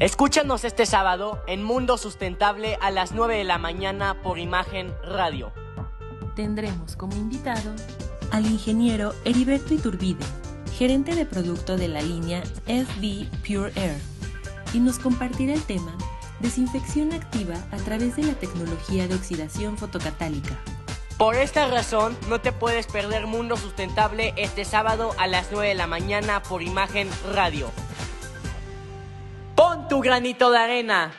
Escúchanos este sábado en Mundo Sustentable a las 9 de la mañana por Imagen Radio. Tendremos como invitado al ingeniero Heriberto Iturbide, gerente de producto de la línea FB Pure Air, y nos compartirá el tema desinfección activa a través de la tecnología de oxidación fotocatálica. Por esta razón, no te puedes perder Mundo Sustentable este sábado a las 9 de la mañana por Imagen Radio. ¡Pon tu granito de arena!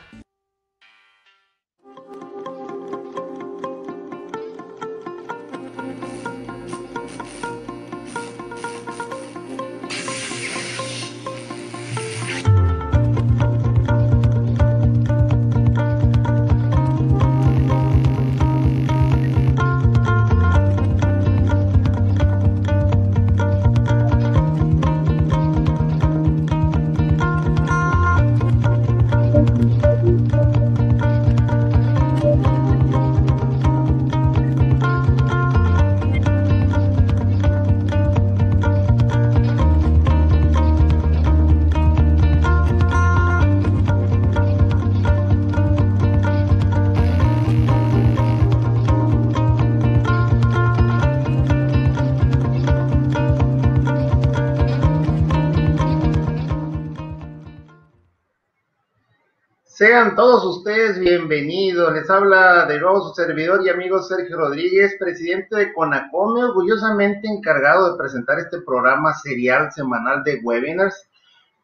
Sean todos ustedes bienvenidos. Les habla de nuevo su servidor y amigo Sergio Rodríguez, presidente de CONACOME, orgullosamente encargado de presentar este programa serial semanal de webinars.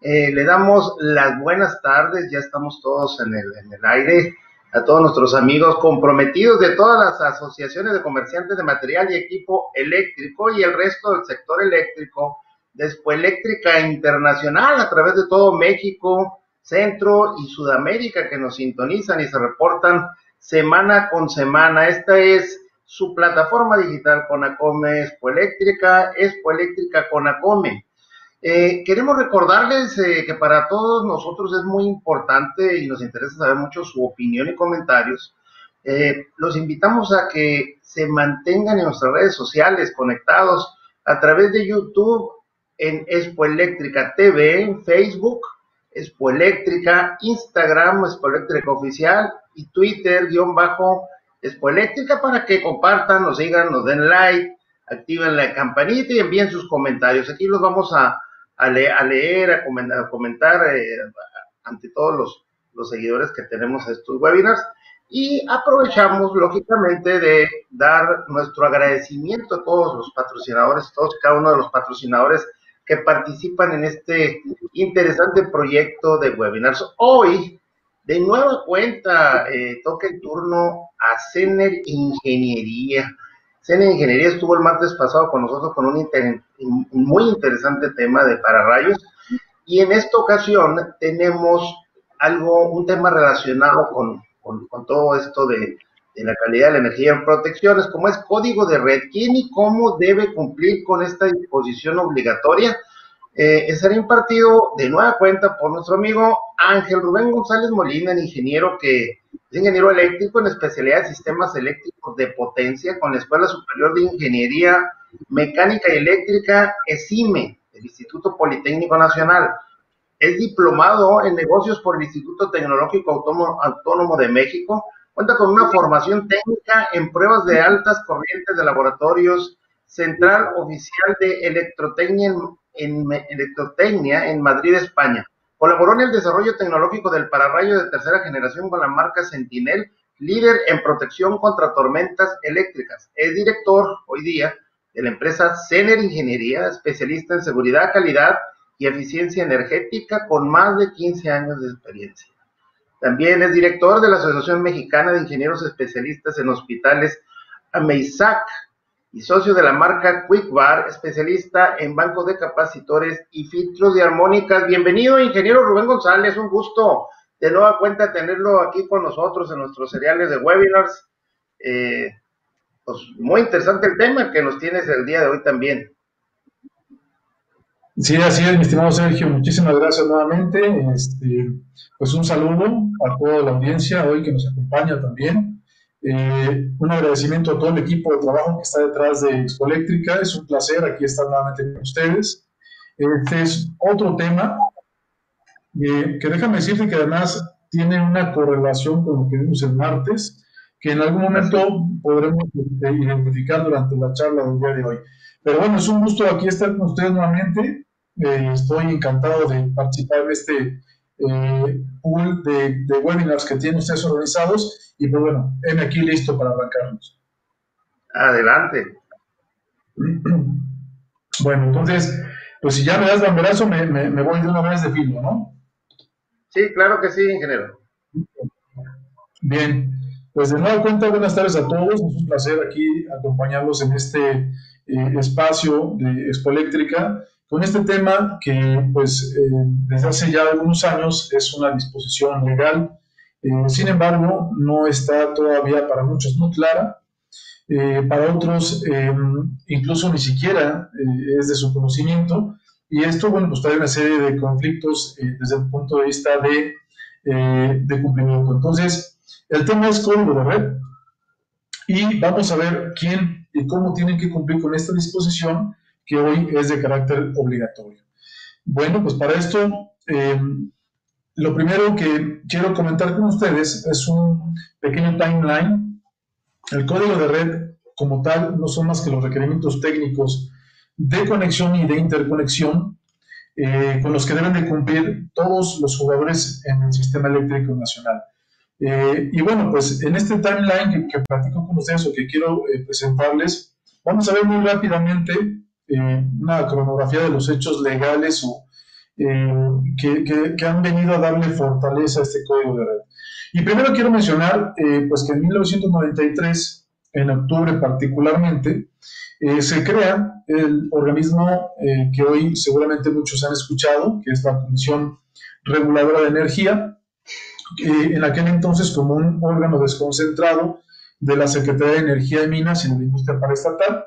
Le damos las buenas tardes, ya estamos todos en el aire, a todos nuestros amigos comprometidos de todas las asociaciones de comerciantes de material y equipo eléctrico y el resto del sector eléctrico, de Espoeléctrica Internacional a través de todo México, Centro y Sudamérica, que nos sintonizan y se reportan semana con semana. Esta es su plataforma digital CONACOME Espoeléctrica CONACOME. Queremos recordarles que para todos nosotros es muy importante y nos interesa saber mucho su opinión y comentarios. Los invitamos a que se mantengan en nuestras redes sociales conectados a través de YouTube en Espoeléctrica TV, en Facebook Espoeléctrica, Instagram Espoeléctrica Oficial y Twitter _Espoeléctrica, para que compartan, nos sigan, nos den like, activen la campanita y envíen sus comentarios. Aquí los vamos a leer, a comentar ante todos los seguidores que tenemos a estos webinars, y aprovechamos lógicamente de dar nuestro agradecimiento a todos los patrocinadores, todos cada uno de los patrocinadores que participan en este interesante proyecto de webinars. Hoy, de nueva cuenta, toca el turno a Cener Ingeniería. Cener Ingeniería estuvo el martes pasado con nosotros con un muy interesante tema de pararrayos, y en esta ocasión tenemos un tema relacionado con todo esto de la calidad de la energía en protecciones, como es código de red. ¿Quién y cómo debe cumplir con esta disposición obligatoria? Será impartido de nueva cuenta por nuestro amigo Ángel Rubén González Molina, el ingeniero que es ingeniero eléctrico en especialidad de sistemas eléctricos de potencia con la Escuela Superior de Ingeniería Mecánica y Eléctrica, ESIME, del Instituto Politécnico Nacional. Es diplomado en negocios por el Instituto Tecnológico Autónomo de México. Cuenta con una formación técnica en pruebas de altas corrientes de laboratorios, central oficial de electrotecnia en Madrid, España. Colaboró en el desarrollo tecnológico del pararrayo de tercera generación con la marca Sentinel, líder en protección contra tormentas eléctricas. Es director hoy día de la empresa Cener Ingeniería, especialista en seguridad, calidad y eficiencia energética con más de 15 años de experiencia. También es director de la Asociación Mexicana de Ingenieros Especialistas en Hospitales, AMEISAC, y socio de la marca QuickBar, especialista en bancos de capacitores y filtros de armónicas. Bienvenido, ingeniero Rubén González, un gusto de nueva cuenta tenerlo aquí con nosotros en nuestros seriales de webinars. Pues muy interesante el tema que nos tienes el día de hoy también. Sí, así es, mi estimado Sergio, muchísimas gracias nuevamente. Pues un saludo a toda la audiencia hoy que nos acompaña también. Un agradecimiento a todo el equipo de trabajo que está detrás de Expoeléctrica. Es un placer aquí estar nuevamente con ustedes. Este es otro tema que déjame decirte que además tiene una correlación con lo que vimos el martes, que en algún momento podremos identificar durante la charla del día de hoy. Pero bueno, es un gusto aquí estar con ustedes nuevamente. Estoy encantado de participar en este pool de webinars que tienen ustedes organizados y pues bueno, heme aquí listo para arrancarnos. Adelante. Bueno, entonces, pues si ya me das banderazo, me voy de una vez de filo, ¿no? Sí, claro que sí, ingeniero. Bien, pues de nueva cuenta, buenas tardes a todos. Es un placer aquí acompañarlos en este espacio de Expoeléctrica con este tema que, pues, desde hace ya algunos años es una disposición legal. Sin embargo, no está todavía para muchos muy clara. Para otros, incluso ni siquiera es de su conocimiento. Y esto, bueno, pues trae una serie de conflictos desde el punto de vista de cumplimiento. Entonces, el tema es código de red y vamos a ver quién y cómo tienen que cumplir con esta disposición que hoy es de carácter obligatorio. Bueno, pues para esto, lo primero que quiero comentar con ustedes es un pequeño timeline. El código de red como tal no son más que los requerimientos técnicos de conexión y de interconexión con los que deben de cumplir todos los jugadores en el sistema eléctrico nacional. Y bueno, pues en este timeline que platico con ustedes o que quiero presentarles, vamos a ver muy rápidamente una cronografía de los hechos legales que han venido a darle fortaleza a este código de red. Y primero quiero mencionar pues que en 1993, en octubre particularmente, se crea el organismo que hoy seguramente muchos han escuchado, que es la Comisión Reguladora de Energía, en aquel entonces como un órgano desconcentrado de la Secretaría de Energía y Minas y de la Industria Paraestatal,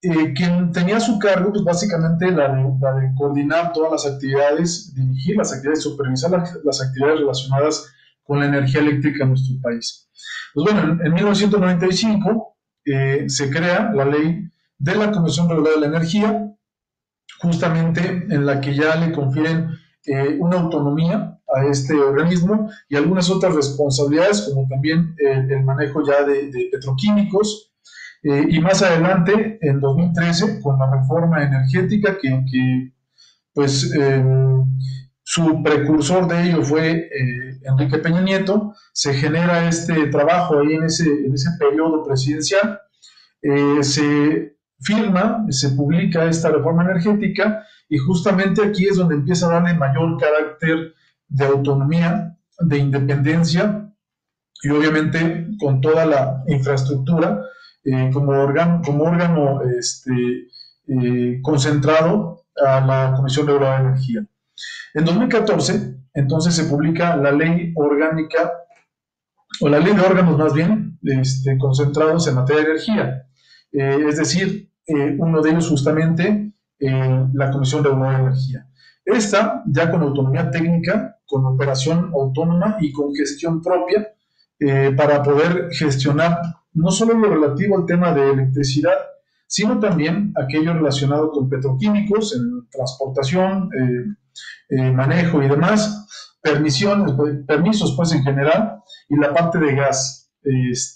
quien tenía a su cargo pues básicamente la de coordinar todas las actividades, dirigir las actividades, supervisar las actividades relacionadas con la energía eléctrica en nuestro país. Pues bueno, en 1995 se crea la ley de la Comisión Reguladora de la Energía, justamente en la que ya le confieren una autonomía a este organismo y algunas otras responsabilidades, como también el manejo ya de petroquímicos, y más adelante, en 2013, con la reforma energética, que pues su precursor de ello fue Enrique Peña Nieto, se genera este trabajo ahí en ese periodo presidencial, se firma, se publica esta reforma energética y justamente aquí es donde empieza a darle mayor carácter de autonomía, de independencia y obviamente con toda la infraestructura como órgano concentrado a la Comisión Reguladora de Energía. En 2014, entonces se publica la ley orgánica, o la ley de órganos más bien, concentrados en materia de energía. Es decir, uno de ellos justamente la Comisión Reguladora de Energía. Esta ya con autonomía técnica, con operación autónoma y con gestión propia para poder gestionar no solo lo relativo al tema de electricidad, sino también aquello relacionado con petroquímicos, en transportación, manejo y demás, permisos pues en general, y la parte de gas.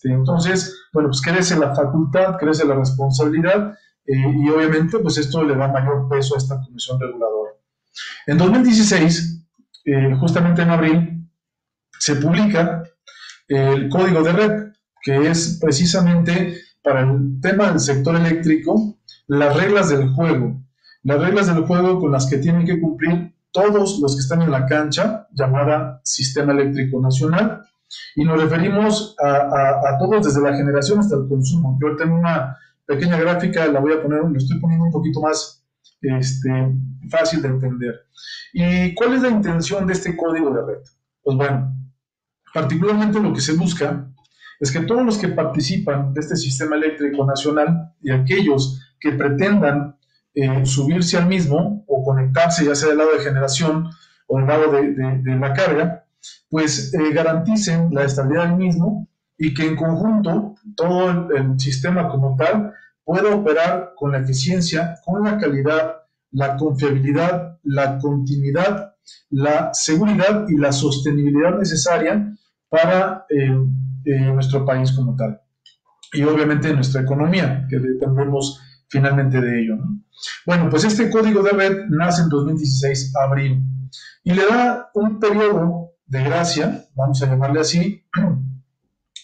Entonces, bueno, pues crece la facultad, crece la responsabilidad, y obviamente pues esto le da mayor peso a esta comisión reguladora. En 2016, justamente en abril, se publica el código de red, que es precisamente para el tema del sector eléctrico, las reglas del juego con las que tienen que cumplir todos los que están en la cancha, llamada Sistema Eléctrico Nacional, y nos referimos a todos desde la generación hasta el consumo. Yo tengo una pequeña gráfica, la voy a poner, lo estoy poniendo un poquito más fácil de entender. ¿Y cuál es la intención de este código de red? Pues bueno, particularmente lo que se busca es que todos los que participan de este sistema eléctrico nacional y aquellos que pretendan subirse al mismo o conectarse, ya sea del lado de generación o del lado de la carga, pues garanticen la estabilidad del mismo y que en conjunto todo el sistema como tal pueda operar con la eficiencia, con la calidad, la confiabilidad, la continuidad, la seguridad y la sostenibilidad necesaria para nuestro país como tal. Y obviamente nuestra economía, que dependemos finalmente de ello, ¿no? Bueno, pues este código de red nace en 2016, abril, y le da un periodo de gracia, vamos a llamarle así,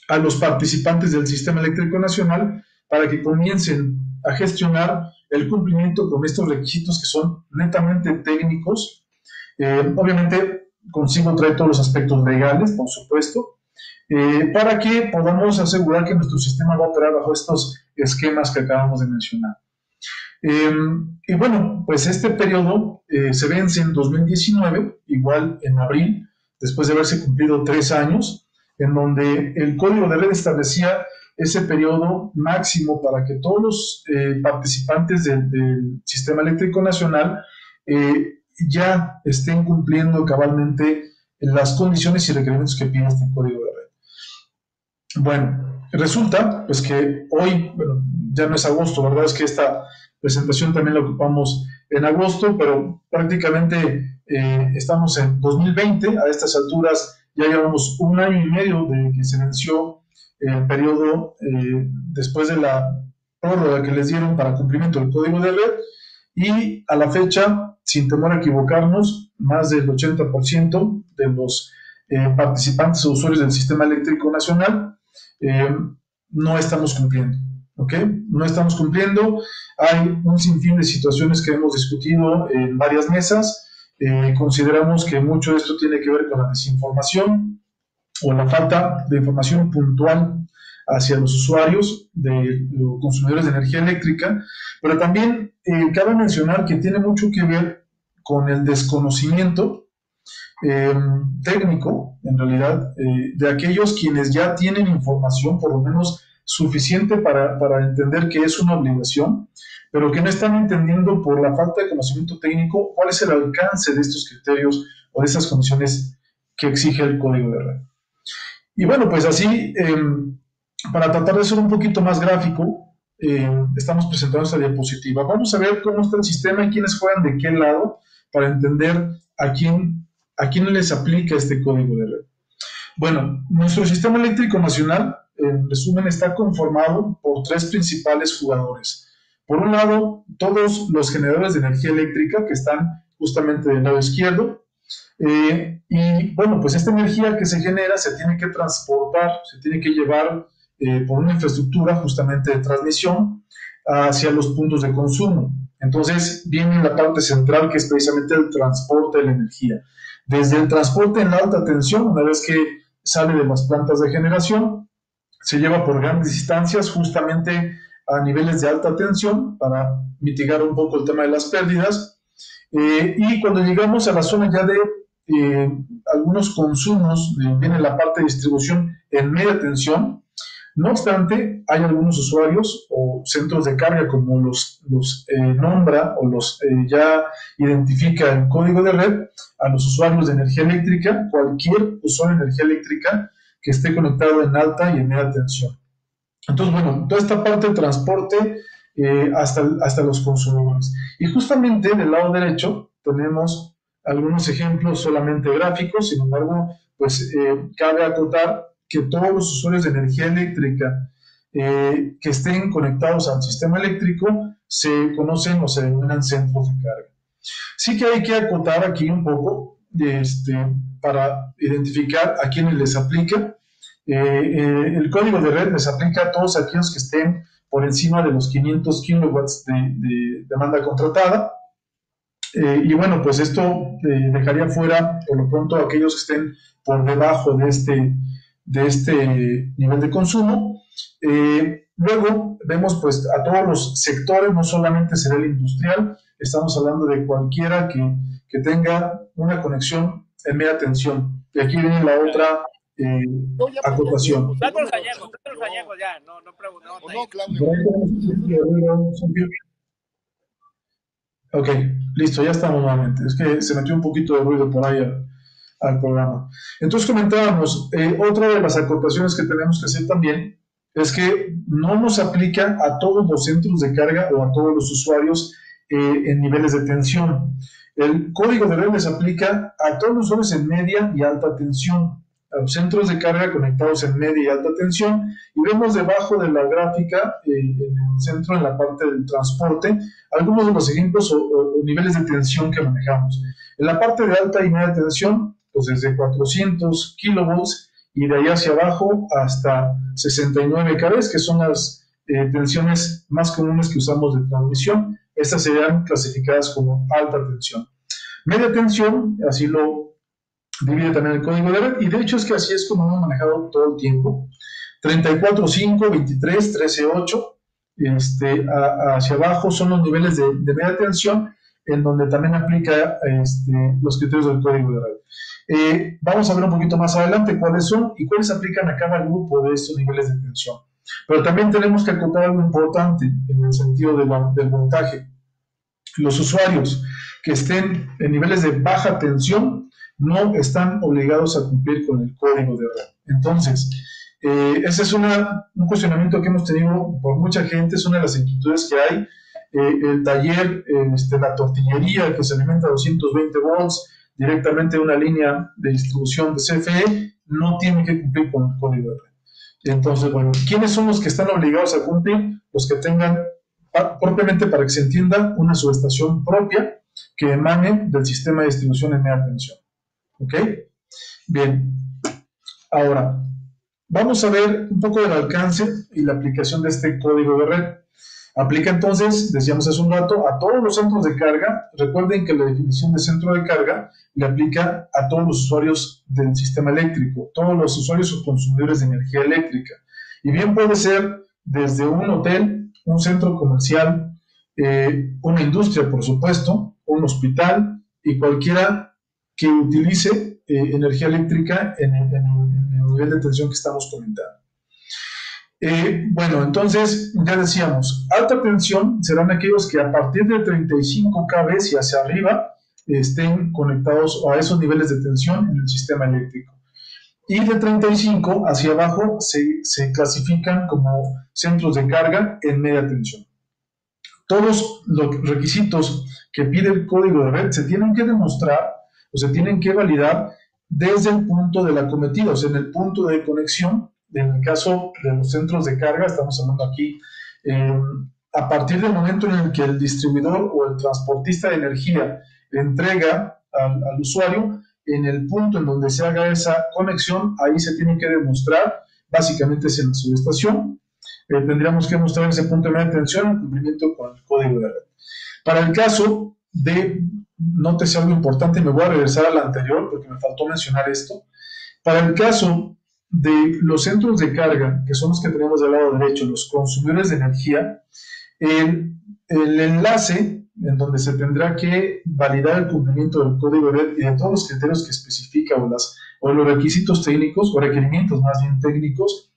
a los participantes del Sistema Eléctrico Nacional para que comiencen a gestionar el cumplimiento con estos requisitos que son netamente técnicos. Obviamente consigo trae todos los aspectos legales, por supuesto, para que podamos asegurar que nuestro sistema va a operar bajo estos esquemas que acabamos de mencionar. Y bueno, pues este periodo se vence en 2019, igual en abril, después de haberse cumplido 3 años, en donde el código de red establecía ese periodo máximo para que todos los participantes del Sistema Eléctrico Nacional ya estén cumpliendo cabalmente las condiciones y requerimientos que pide este código de red. Bueno, resulta pues que hoy, bueno, ya no es agosto, ¿verdad? Es que esta presentación también la ocupamos en agosto, pero prácticamente estamos en 2020, a estas alturas ya llevamos 1 año y medio de que se venció el periodo después de la prórroga que les dieron para cumplimiento del código de red, y a la fecha, sin temor a equivocarnos, más del 80% de los participantes o usuarios del Sistema Eléctrico Nacional no estamos cumpliendo, ¿ok? No estamos cumpliendo. Hay un sinfín de situaciones que hemos discutido en varias mesas. Consideramos que mucho de esto tiene que ver con la desinformación o la falta de información puntual hacia los usuarios, de los consumidores de energía eléctrica, pero también cabe mencionar que tiene mucho que ver con el desconocimiento técnico, en realidad, de aquellos quienes ya tienen información, por lo menos suficiente para entender que es una obligación, pero que no están entendiendo por la falta de conocimiento técnico cuál es el alcance de estos criterios o de esas condiciones que exige el código de red. Y bueno, pues así, para tratar de ser un poquito más gráfico, estamos presentando esta diapositiva. Vamos a ver cómo está el sistema y quiénes juegan de qué lado para entender a quién les aplica este código de red. Bueno, nuestro Sistema Eléctrico Nacional, en resumen, está conformado por 3 principales jugadores. Por un lado, todos los generadores de energía eléctrica que están justamente del lado izquierdo. Y bueno, pues esta energía que se genera se tiene que transportar, se tiene que llevar por una infraestructura justamente de transmisión hacia los puntos de consumo. Entonces viene la parte central, que es precisamente el transporte de la energía. Desde el transporte en la alta tensión, una vez que sale de las plantas de generación, se lleva por grandes distancias justamente a niveles de alta tensión para mitigar un poco el tema de las pérdidas. Y cuando llegamos a la zona ya de algunos consumos, viene la parte de distribución en media tensión. No obstante, hay algunos usuarios o centros de carga, como los nombra o los ya identifica el código de red, a los usuarios de energía eléctrica, cualquier usuario de energía eléctrica que esté conectado en alta y en media tensión. Entonces, bueno, toda esta parte de transporte hasta los consumidores. Y justamente del lado derecho tenemos algunos ejemplos solamente gráficos. Sin embargo, pues cabe acotar que todos los usuarios de energía eléctrica que estén conectados al sistema eléctrico se conocen o se denominan centros de carga. Sí que hay que acotar aquí un poco para identificar a quienes les aplica. El código de red les aplica a todos aquellos que estén por encima de los 500 kilowatts de demanda contratada. Y bueno, pues esto dejaría fuera por lo pronto a aquellos que estén por debajo de este nivel de consumo. Luego vemos pues a todos los sectores, no solamente será el industrial, estamos hablando de cualquiera que tenga una conexión en media tensión. Y aquí viene la otra acotación. Datos gallegos ya, no pregunto. No, Claudio. Ok, listo, ya estamos nuevamente. Es que se metió un poquito de ruido por ahí al programa. Entonces comentábamos, otra de las acotaciones que tenemos que hacer también es que no nos aplica a todos los centros de carga o a todos los usuarios en niveles de tensión. El código de red les aplica a todos los usuarios en media y alta tensión, a los centros de carga conectados en media y alta tensión, y vemos debajo de la gráfica, en el centro, en la parte del transporte, algunos de los ejemplos o niveles de tensión que manejamos. En la parte de alta y media tensión, pues desde 400 kilovolts y de ahí hacia abajo hasta 69 kV, que son las tensiones más comunes que usamos de transmisión. Estas serían clasificadas como alta tensión. Media tensión, así lo divide también el código de red, y de hecho es que así es como hemos manejado todo el tiempo. 34.5, 23, 13.8, hacia abajo son los niveles de media tensión, en donde también aplica los criterios del código de red. Vamos a ver un poquito más adelante cuáles son y cuáles aplican a cada grupo de estos niveles de tensión. Pero también tenemos que acotar algo importante en el sentido del voltaje. Los usuarios que estén en niveles de baja tensión no están obligados a cumplir con el código de red. Entonces, ese es un cuestionamiento que hemos tenido por mucha gente, es una de las inquietudes que hay. El taller, la tortillería que se alimenta a 220 volts directamente de una línea de distribución de CFE, no tiene que cumplir con el código de red. Entonces, bueno, ¿quiénes son los que están obligados a cumplir? Los que tengan, propiamente para que se entienda, una subestación propia que emane del sistema de distribución en media tensión. ¿Ok? Bien. Ahora, vamos a ver un poco del alcance y la aplicación de este código de red. Aplica entonces, decíamos hace un rato, a todos los centros de carga. Recuerden que la definición de centro de carga le aplica a todos los usuarios del sistema eléctrico, todos los usuarios o consumidores de energía eléctrica. Y bien puede ser desde un hotel, un centro comercial, una industria, por supuesto, un hospital y cualquiera que utilice energía eléctrica en el nivel de tensión que estamos comentando. Bueno, entonces ya decíamos, alta tensión serán aquellos que a partir de 35 kV y hacia arriba estén conectados a esos niveles de tensión en el sistema eléctrico. Y de 35 hacia abajo se clasifican como centros de carga en media tensión. Todos los requisitos que pide el código de red se tienen que demostrar o se tienen que validar desde el punto de la cometida, o sea, en el punto de conexión. En el caso de los centros de carga, estamos hablando aquí, a partir del momento en el que el distribuidor o el transportista de energía entrega al usuario, en el punto en donde se haga esa conexión, ahí se tiene que demostrar, básicamente es en la subestación, tendríamos que mostrar ese punto de media tensión en cumplimiento con el código de red. Para el caso de, nótese algo importante, me voy a regresar al anterior porque me faltó mencionar esto. Para el caso de los centros de carga, que son los que tenemos del lado derecho, los consumidores de energía, el enlace en donde se tendrá que validar el cumplimiento del código de red y de todos los criterios que especifica o los requisitos técnicos o requerimientos más bien técnicos,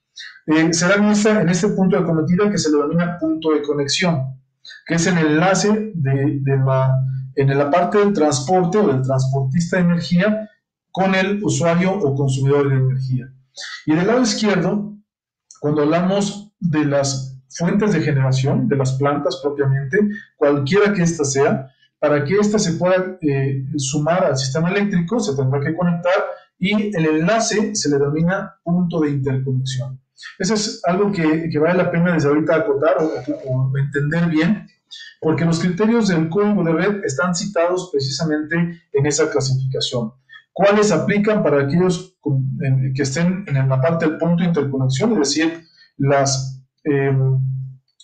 será en este punto de cometida que se le denomina punto de conexión, que es el enlace en la parte del transporte o del transportista de energía con el usuario o consumidor de energía. Y del lado izquierdo, cuando hablamos de las fuentes de generación, de las plantas propiamente, cualquiera que ésta sea, para que ésta se pueda sumar al sistema eléctrico, se tendrá que conectar y el enlace se le denomina punto de interconexión. Eso es algo que vale la pena desde ahorita acotar o entender bien, porque los criterios del código de red están citados precisamente en esa clasificación. ¿Cuáles aplican para aquellos que estén en la parte del punto de interconexión, es decir, las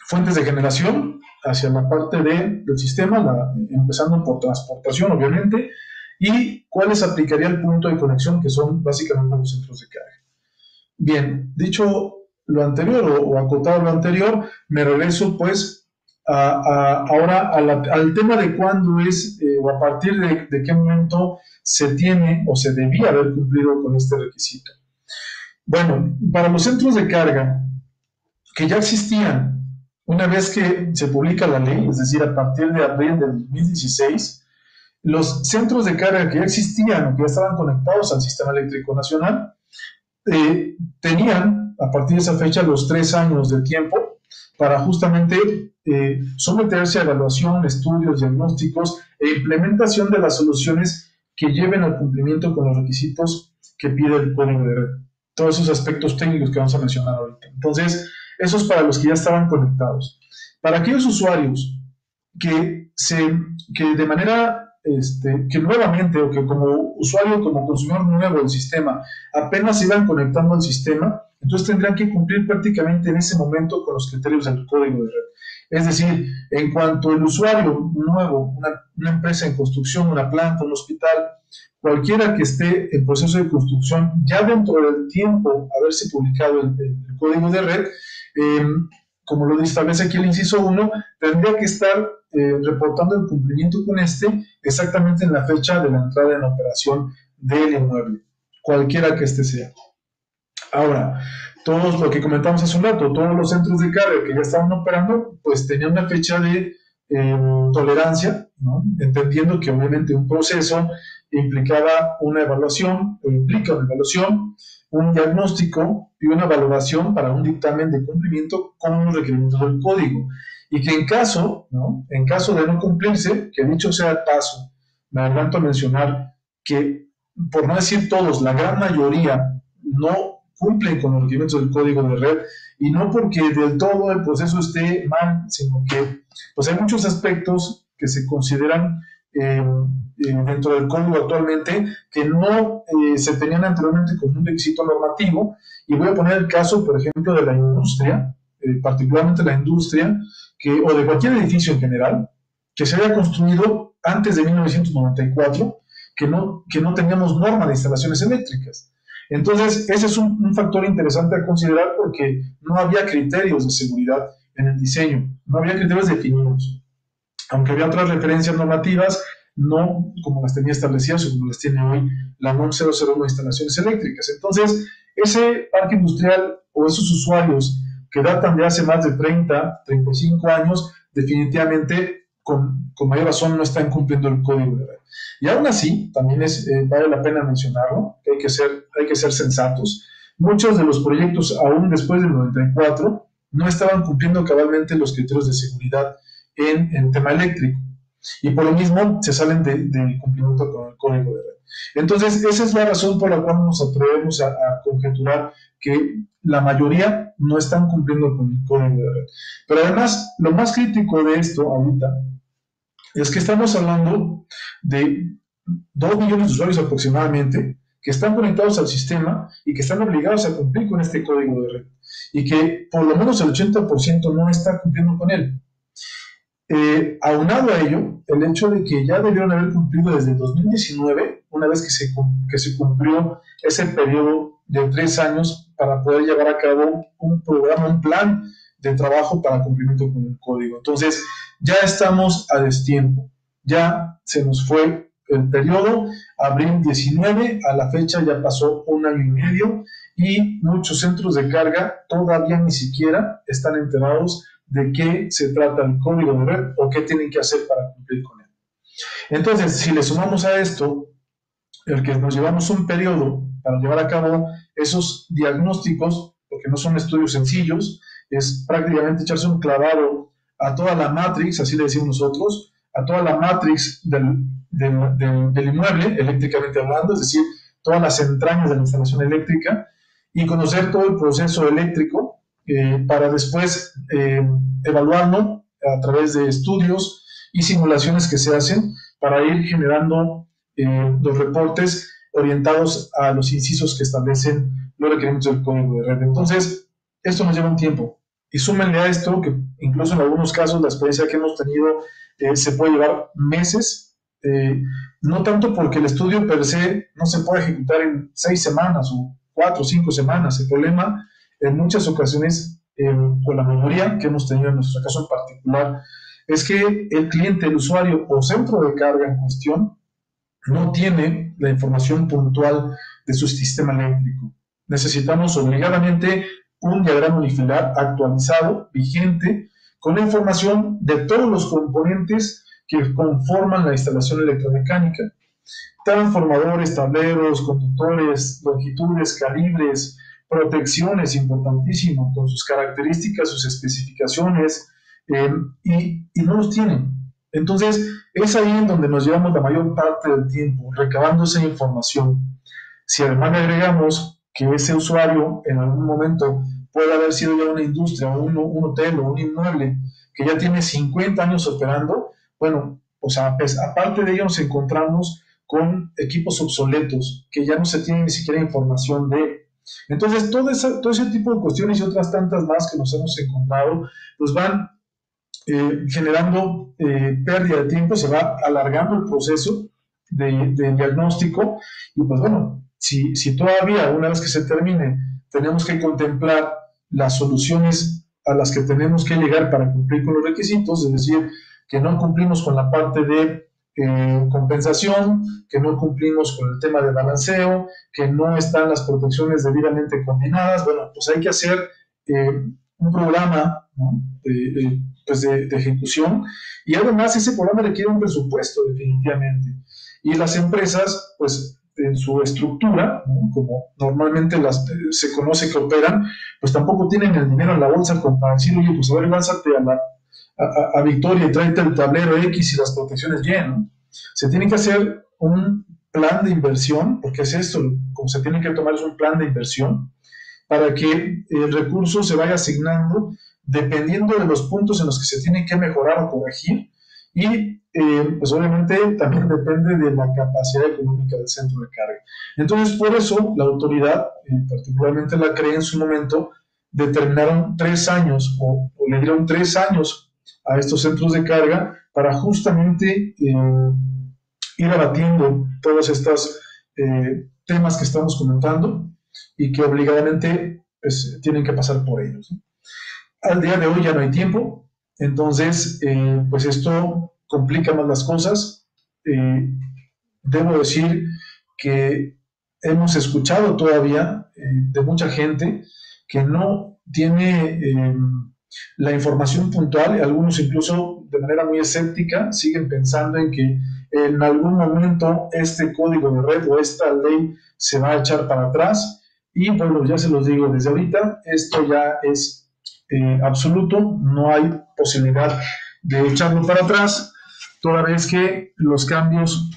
fuentes de generación hacia la parte del sistema, empezando por transportación, obviamente, y cuáles aplicaría el punto de conexión, que son básicamente los centros de carga? Bien, dicho lo anterior o acotado lo anterior, me regreso pues ahora al tema de cuándo es o a partir de qué momento se tiene o se debía haber cumplido con este requisito. Bueno, para los centros de carga que ya existían una vez que se publica la ley, es decir, a partir de abril de 2016, los centros de carga que ya existían o que ya estaban conectados al Sistema Eléctrico Nacional tenían, a partir de esa fecha, los 3 años de tiempo para justamente someterse a evaluación, estudios, diagnósticos e implementación de las soluciones que lleven al cumplimiento con los requisitos que pide el código de red. Todos esos aspectos técnicos que vamos a mencionar ahorita. Entonces, eso es para los que ya estaban conectados. Para aquellos usuarios que de manera que nuevamente, o que como usuario, como consumidor nuevo del sistema, apenas se iban conectando al sistema, entonces tendrán que cumplir prácticamente en ese momento con los criterios del código de red. Es decir, en cuanto el usuario nuevo, una empresa en construcción, una planta, un hospital, cualquiera que esté en proceso de construcción, ya dentro del tiempo haberse publicado el código de red, como lo establece aquí el inciso 1, tendría que estar reportando el cumplimiento con exactamente en la fecha de la entrada en operación del inmueble, cualquiera que sea. Ahora, todos lo que comentamos hace un rato, todos los centros de carga que ya estaban operando, pues tenían una fecha de tolerancia, ¿no? Entendiendo que obviamente un proceso implicaba una evaluación, o implica una evaluación, un diagnóstico y una valoración para un dictamen de cumplimiento con los requerimientos del código. Y que en caso de no cumplirse, que dicho sea de paso, me adelanto a mencionar que, por no decir todos, la gran mayoría no cumplen con los requerimientos del código de red, y no porque del todo el proceso esté mal, sino que pues hay muchos aspectos que se consideran dentro del código actualmente que no se tenían anteriormente como un requisito normativo. Y voy a poner el caso, por ejemplo, de la industria, particularmente la industria, o de cualquier edificio en general, que se haya construido antes de 1994, que no teníamos norma de instalaciones eléctricas. Entonces, ese es un factor interesante a considerar, porque no había criterios de seguridad en el diseño, no había criterios definidos. Aunque había otras referencias normativas, no como las tenía establecidas o como las tiene hoy la NOM 001 de instalaciones eléctricas. Entonces, ese parque industrial o esos usuarios que datan de hace más de 30, 35 años, definitivamente con mayor razón no están cumpliendo el código de red. Y aún así, también vale la pena mencionarlo, que hay que ser sensatos. Muchos de los proyectos, aún después del 94, no estaban cumpliendo cabalmente los criterios de seguridad en tema eléctrico. Y por lo mismo se salen del cumplimiento con el código de red. Entonces, esa es la razón por la cual nos atrevemos a conjeturar que la mayoría no están cumpliendo con el código de red. Pero además, lo más crítico de esto ahorita es que estamos hablando de 2 millones de usuarios aproximadamente que están conectados al sistema y que están obligados a cumplir con este código de red, y que por lo menos el 80% no está cumpliendo con él. Aunado a ello, el hecho de que ya debieron haber cumplido desde 2019, una vez que se cumplió ese periodo de 3 años para poder llevar a cabo un programa, un plan de trabajo para cumplimiento con el código. Entonces, ya estamos a destiempo, ya se nos fue el periodo, abril 19, a la fecha ya pasó 1 año y medio, y muchos centros de carga todavía ni siquiera están enterados de qué se trata el código de red o qué tienen que hacer para cumplir con él. Entonces, si le sumamos a esto el que nos llevamos un periodo para llevar a cabo esos diagnósticos, porque no son estudios sencillos, es prácticamente echarse un clavado a toda la matrix, así le decimos nosotros, a toda la matrix del inmueble, eléctricamente hablando, es decir, todas las entrañas de la instalación eléctrica, y conocer todo el proceso eléctrico, para después evaluarlo a través de estudios y simulaciones que se hacen para ir generando los reportes orientados a los incisos que establecen los requerimientos del código de red. Entonces, esto nos lleva un tiempo. Y súmenle a esto que incluso en algunos casos la experiencia que hemos tenido se puede llevar meses, no tanto porque el estudio per se no se puede ejecutar en 6 semanas o 4 o 5 semanas. El problema en muchas ocasiones, con la mayoría que hemos tenido en nuestro caso en particular, es que el cliente, el usuario o centro de carga en cuestión no tiene la información puntual de su sistema eléctrico. Necesitamos obligadamente un diagrama unifilar actualizado, vigente, con la información de todos los componentes que conforman la instalación electromecánica. Transformadores, tableros, conductores, longitudes, calibres, protecciones, importantísimo, con sus características, sus especificaciones, y no los tienen. Entonces, es ahí en donde nos llevamos la mayor parte del tiempo, recabando esa información. Si además le agregamos que ese usuario en algún momento puede haber sido ya una industria, un hotel o un inmueble que ya tiene 50 años operando, bueno, o sea, pues, aparte de ello nos encontramos con equipos obsoletos que ya no se tiene ni siquiera información de. Entonces, todo ese tipo de cuestiones y otras tantas más que nos hemos encontrado, pues van generando pérdida de tiempo, se va alargando el proceso de diagnóstico, y pues bueno, si todavía una vez que se termine tenemos que contemplar las soluciones a las que tenemos que llegar para cumplir con los requisitos, es decir, que no cumplimos con la parte de compensación, que no cumplimos con el tema de balanceo, que no están las protecciones debidamente combinadas, bueno, pues hay que hacer un programa, ¿no? de ejecución, y además ese programa requiere un presupuesto definitivamente, y las empresas pues en su estructura, ¿no? Como normalmente se conoce que operan, pues tampoco tienen el dinero en la bolsa como para decir, oye, pues a ver, lánzate a Victoria y tráete el tablero X y las protecciones Y, ¿no? Se tiene que hacer un plan de inversión, porque es esto, como se tiene que tomar es un plan de inversión, para que el recurso se vaya asignando dependiendo de los puntos en los que se tiene que mejorar o corregir, y pues obviamente también depende de la capacidad económica del centro de carga. Entonces, por eso la autoridad, particularmente la CRE en su momento, determinaron 3 años o le dieron 3 años a estos centros de carga para justamente ir abatiendo todos estos temas que estamos comentando y que obligadamente pues, tienen que pasar por ellos, ¿no? Al día de hoy ya no hay tiempo, entonces pues esto complica más las cosas. Debo decir que hemos escuchado todavía de mucha gente que no tiene la información puntual, y algunos incluso de manera muy escéptica siguen pensando en que en algún momento este código de red o esta ley se va a echar para atrás, y bueno, ya se los digo desde ahorita, esto ya es absoluto, no hay posibilidad de echarlo para atrás, toda vez que los cambios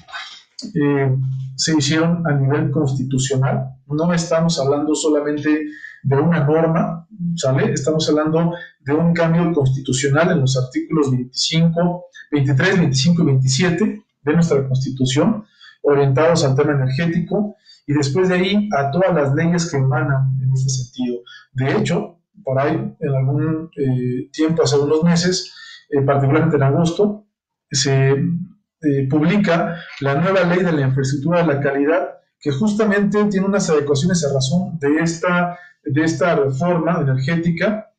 se hicieron a nivel constitucional. No estamos hablando solamente de una norma, ¿sale? Estamos hablando de un cambio constitucional en los artículos 23, 25 y 27 de nuestra Constitución, orientados al tema energético, y después de ahí a todas las leyes que emanan en este sentido. De hecho, por ahí en algún tiempo, hace unos meses, particularmente en agosto, se publica la nueva ley de la infraestructura de la calidad, que justamente tiene unas adecuaciones a razón de esta reforma energética,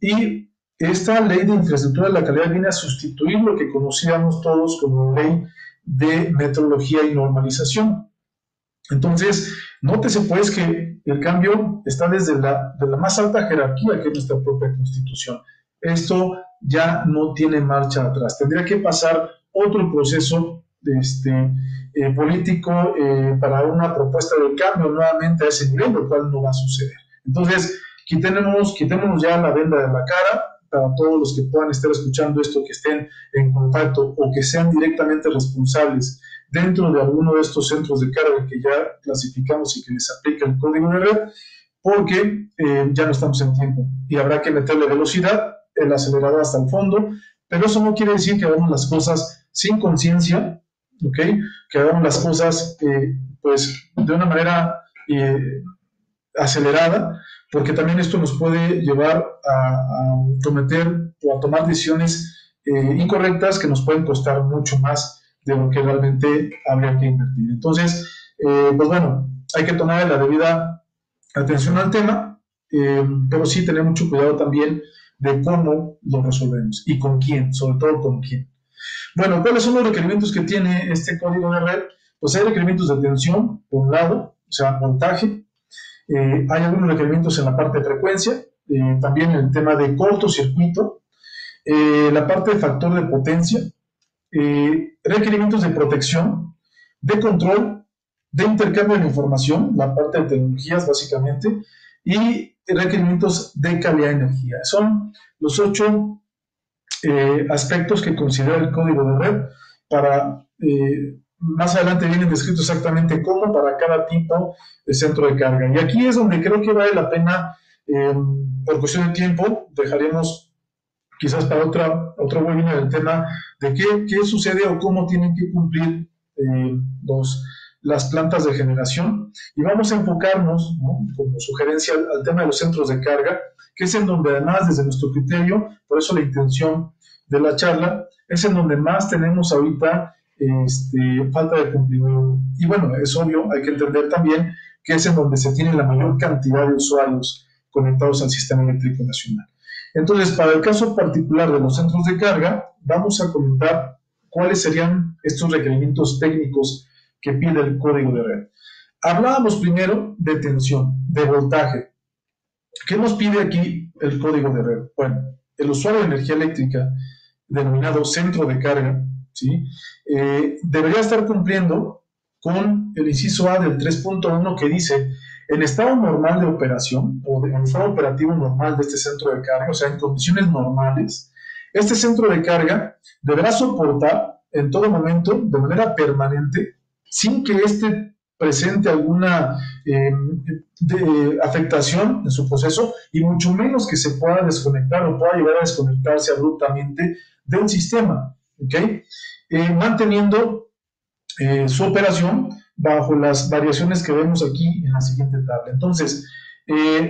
y esta ley de infraestructura de la calidad viene a sustituir lo que conocíamos todos como ley de metrología y normalización. Entonces, nótese pues que el cambio está desde de la más alta jerarquía, que es nuestra propia Constitución. Esto ya no tiene marcha atrás. Tendría que pasar otro proceso político para una propuesta de cambio nuevamente a ese nivel, lo cual no va a suceder. Entonces, quitémonos ya la venda de la cara, para todos los que puedan estar escuchando esto, que estén en contacto o que sean directamente responsables dentro de alguno de estos centros de carga que ya clasificamos y que les aplica el código de red, porque ya no estamos en tiempo y habrá que meterle velocidad, el acelerador hasta el fondo, pero eso no quiere decir que hagamos las cosas sin conciencia, ¿ok? Que hagamos las cosas pues de una manera acelerada, porque también esto nos puede llevar a cometer o a tomar decisiones incorrectas que nos pueden costar mucho más de lo que realmente habría que invertir. Entonces, pues bueno, hay que tomar la debida atención al tema, pero sí tener mucho cuidado también de cómo lo resolvemos y con quién, sobre todo con quién. Bueno, ¿cuáles son los requerimientos que tiene este código de red? Pues hay requerimientos de atención, por un lado, o sea, montaje. Hay algunos requerimientos en la parte de frecuencia, también el tema de cortocircuito, la parte de factor de potencia, requerimientos de protección, de control, de intercambio de información, la parte de tecnologías básicamente, y requerimientos de calidad de energía. Son los 8 aspectos que considera el código de red para... más adelante vienen descritos exactamente cómo para cada tipo de centro de carga. Y aquí es donde creo que vale la pena, por cuestión de tiempo, dejaremos quizás para otro webinar el tema de qué sucede o cómo tienen que cumplir las plantas de generación. Y vamos a enfocarnos, ¿no?, como sugerencia al tema de los centros de carga, que es en donde además desde nuestro criterio, por eso la intención de la charla, es en donde más tenemos ahorita falta de cumplimiento. Y bueno, es obvio, hay que entender también que es en donde se tiene la mayor cantidad de usuarios conectados al sistema eléctrico nacional. Entonces, para el caso particular de los centros de carga, vamos a comentar cuáles serían estos requerimientos técnicos que pide el código de red. Hablábamos primero de tensión, de voltaje. ¿Qué nos pide aquí el código de red? Bueno, el usuario de energía eléctrica, denominado centro de carga, ¿sí?, debería estar cumpliendo con el inciso A del 3.1 que dice: en estado normal de operación o en estado operativo normal de este centro de carga, o sea, en condiciones normales, este centro de carga deberá soportar en todo momento, de manera permanente, sin que éste presente alguna afectación en su proceso, y mucho menos que se pueda desconectar o pueda llegar a desconectarse abruptamente del sistema, ¿ok? Manteniendo su operación bajo las variaciones que vemos aquí en la siguiente tabla. Entonces,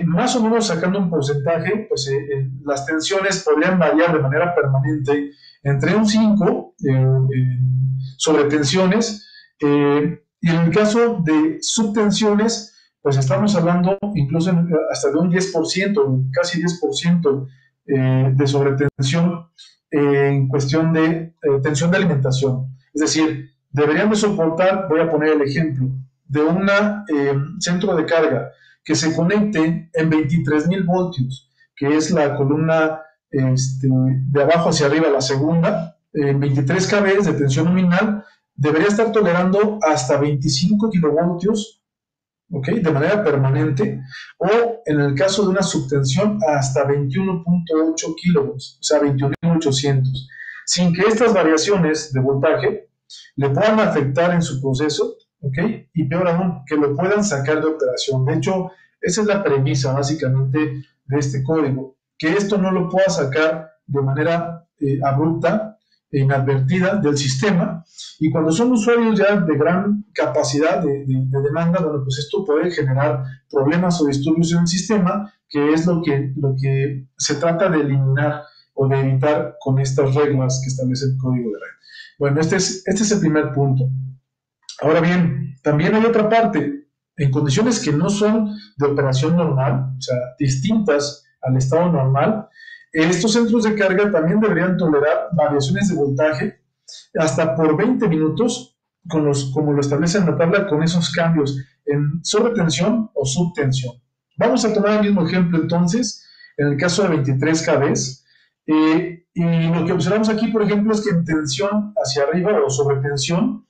más o menos sacando un porcentaje, pues las tensiones podrían variar de manera permanente entre un 5 sobre tensiones, y en el caso de subtensiones, pues estamos hablando incluso hasta de un 10%, casi 10% de sobretensión en cuestión de tensión de alimentación. Es decir, deberían de soportar, voy a poner el ejemplo, de un centro de carga que se conecte en 23.000 voltios, que es la columna de abajo hacia arriba, la segunda, 23 kV de tensión nominal, debería estar tolerando hasta 25 kilovoltios, ¿ok?, de manera permanente, o en el caso de una subtensión hasta 21.8 kilovolts, o sea, 21.800, sin que estas variaciones de voltaje le puedan afectar en su proceso, ¿ok?, y peor aún, que lo puedan sacar de operación. De hecho, esa es la premisa básicamente de este código, que esto no lo pueda sacar de manera abrupta e inadvertida del sistema, y cuando son usuarios ya de gran capacidad de demanda, bueno, pues esto puede generar problemas o disturbios en el sistema, que es lo que se trata de eliminar o de evitar con estas reglas que establece el código de red. Bueno, este es el primer punto. Ahora bien, también hay otra parte. En condiciones que no son de operación normal, o sea, distintas al estado normal, estos centros de carga también deberían tolerar variaciones de voltaje hasta por 20 minutos, como lo establece en la tabla, con esos cambios en sobretensión o subtensión. Vamos a tomar el mismo ejemplo entonces, en el caso de 23 kV, y lo que observamos aquí, por ejemplo, es que en tensión hacia arriba o sobretensión,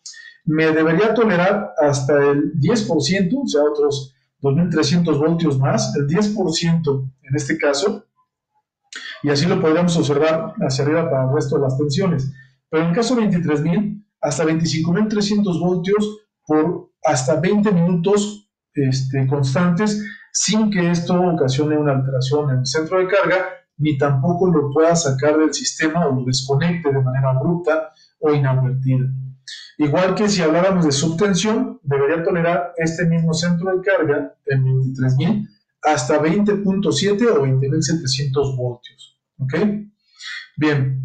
me debería tolerar hasta el 10%, o sea, otros 2.300 voltios más, el 10% en este caso, y así lo podríamos observar hacia arriba para el resto de las tensiones. Pero en el caso de 23.000, hasta 25.300 voltios por hasta 20 minutos constantes, sin que esto ocasione una alteración en el centro de carga, ni tampoco lo pueda sacar del sistema o lo desconecte de manera abrupta o inadvertida. Igual que si habláramos de subtensión, debería tolerar este mismo centro de carga en 23.000 hasta 20.7 o 20.700 voltios. ¿Ok? Bien.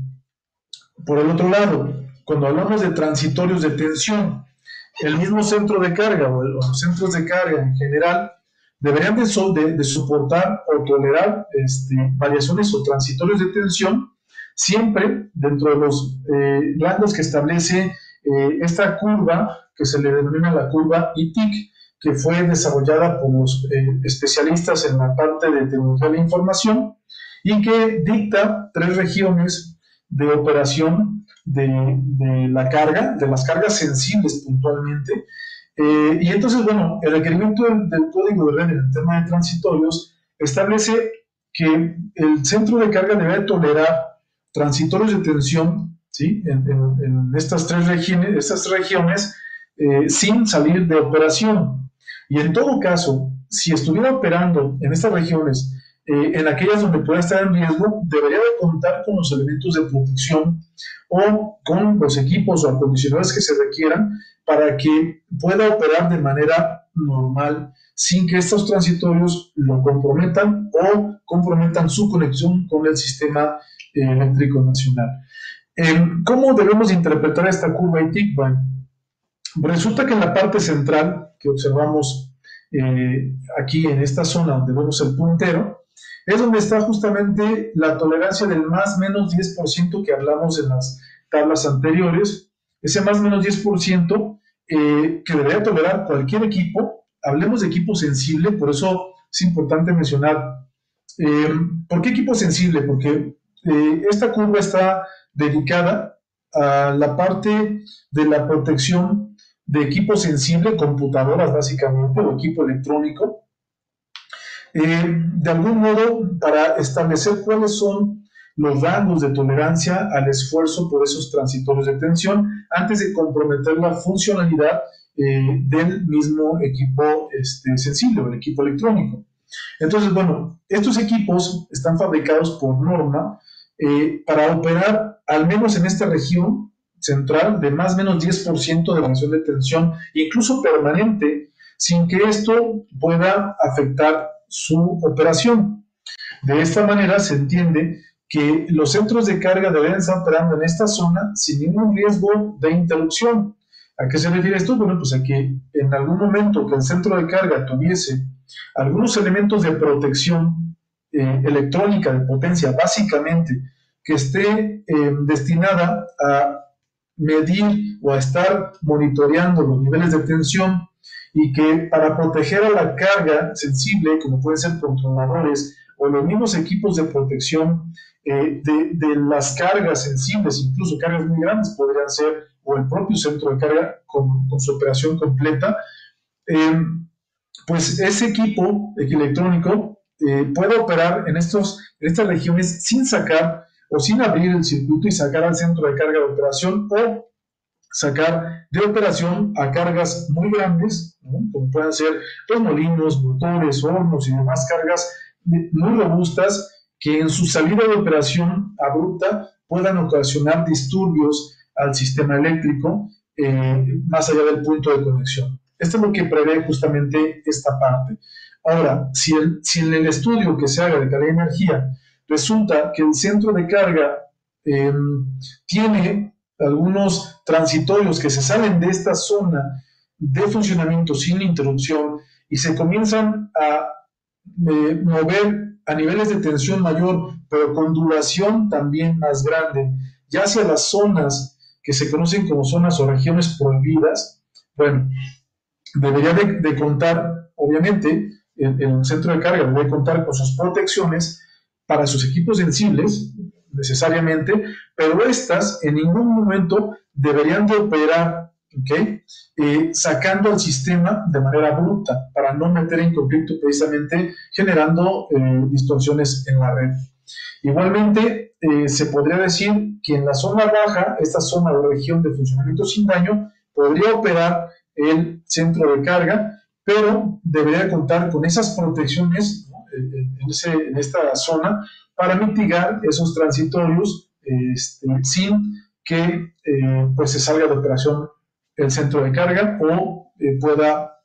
Por el otro lado, cuando hablamos de transitorios de tensión, el mismo centro de carga o los centros de carga en general deberían de soportar o tolerar variaciones o transitorios de tensión siempre dentro de los rangos que establece esta curva que se le denomina la curva ITIC, que fue desarrollada por los especialistas en la parte de tecnología de la información, y que dicta 3 regiones de operación de la carga, de las cargas sensibles puntualmente. Y entonces, bueno, el requerimiento del código de red en el tema de transitorios establece que el centro de carga debe tolerar transitorios de tensión, ¿sí?, en estas 3 regiones sin salir de operación. Y en todo caso, si estuviera operando en estas regiones, en aquellas donde pueda estar en riesgo, debería de contar con los elementos de protección o con los equipos o acondicionadores que se requieran para que pueda operar de manera normal sin que estos transitorios lo comprometan o comprometan su conexión con el sistema eléctrico nacional. ¿Cómo debemos interpretar esta curva ITIC? Bueno, resulta que en la parte central que observamos aquí en esta zona donde vemos el puntero, es donde está justamente la tolerancia del más menos 10% que hablamos en las tablas anteriores. Ese más menos 10% que debería tolerar cualquier equipo. Hablemos de equipo sensible, por eso es importante mencionar. ¿Por qué equipo sensible? Porque esta curva está dedicada a la parte de la protección de equipo sensible, computadoras básicamente, o equipo electrónico, de algún modo para establecer cuáles son los rangos de tolerancia al esfuerzo por esos transitorios de tensión antes de comprometer la funcionalidad del mismo equipo sensible o el equipo electrónico. Entonces, bueno, estos equipos están fabricados por norma para operar al menos en esta región central de más o menos 10% de variación de tensión, incluso permanente, sin que esto pueda afectar su operación. De esta manera se entiende que los centros de carga deben estar operando en esta zona sin ningún riesgo de interrupción. ¿A qué se refiere esto? Bueno, pues a que en algún momento que el centro de carga tuviese algunos elementos de protección electrónica de potencia, básicamente, que esté destinada a medir o a estar monitoreando los niveles de tensión, y que para proteger a la carga sensible, como pueden ser controladores o los mismos equipos de protección de las cargas sensibles, incluso cargas muy grandes podrían ser, o el propio centro de carga con su operación completa, pues ese equipo electrónico puede operar en estas regiones sin sacar o sin abrir el circuito y sacar al centro de carga de operación, o sacar de operación a cargas muy grandes, ¿no?, como pueden ser los molinos, motores, hornos y demás cargas muy robustas que en su salida de operación abrupta puedan ocasionar disturbios al sistema eléctrico más allá del punto de conexión. Esto es lo que prevé justamente esta parte. Ahora, si en el estudio que se haga de calidad de energía resulta que el centro de carga tiene algunos transitorios que se salen de esta zona de funcionamiento sin interrupción y se comienzan a mover a niveles de tensión mayor, pero con duración también más grande, ya hacia las zonas que se conocen como zonas o regiones prohibidas, bueno, debería de contar, obviamente, el centro de carga debe contar con sus protecciones para sus equipos sensibles, necesariamente, pero estas en ningún momento deberían de operar, ¿okay?, sacando al sistema de manera bruta para no meter en conflicto, precisamente generando distorsiones en la red. Igualmente, se podría decir que en la zona baja, esta zona o región de funcionamiento sin daño, podría operar el centro de carga, pero debería contar con esas protecciones, ¿no?, en esta zona, para mitigar esos transitorios sin que pues se salga de operación el centro de carga o pueda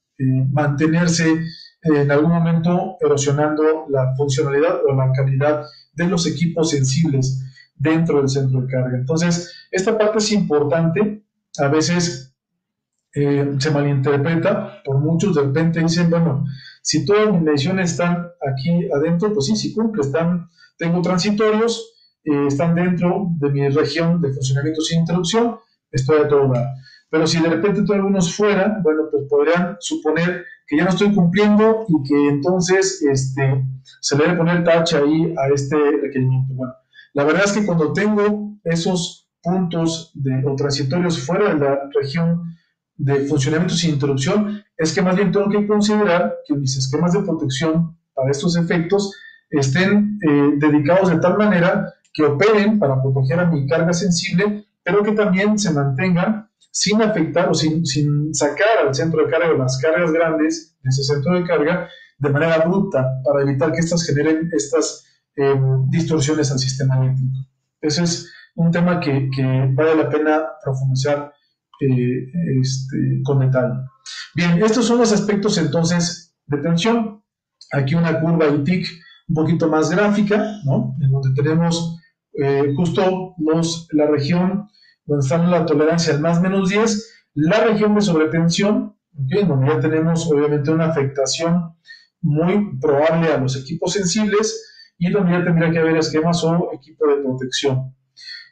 mantenerse en algún momento erosionando la funcionalidad o la calidad de los equipos sensibles dentro del centro de carga. Entonces, esta parte es importante. A veces se malinterpreta por muchos. De repente dicen, bueno, si todas mis mediciones están aquí adentro, pues sí cumple, tengo transitorios, están dentro de mi región de funcionamiento sin interrupción, estoy a todo dar. Pero si de repente tengo algunos fuera, bueno, pues podrían suponer que ya no estoy cumpliendo y que entonces se le debe poner tache ahí a este requerimiento. Bueno, la verdad es que cuando tengo esos puntos o transitorios fuera de la región de funcionamiento sin interrupción, es que más bien tengo que considerar que mis esquemas de protección para estos efectos estén dedicados de tal manera que operen para proteger a mi carga sensible, pero que también se mantengan sin afectar o sin sacar al centro de carga las cargas grandes de ese centro de carga de manera abrupta para evitar que estas generen estas distorsiones al sistema eléctrico. Ese es un tema que vale la pena profundizar con detalle. Bien, estos son los aspectos entonces de tensión. Aquí una curva ITIC un poquito más gráfica, ¿no? En donde tenemos justo la región donde está la tolerancia al más menos 10, la región de sobretensión, ¿okay? Donde ya tenemos obviamente una afectación muy probable a los equipos sensibles y donde ya tendría que haber esquemas o equipo de protección.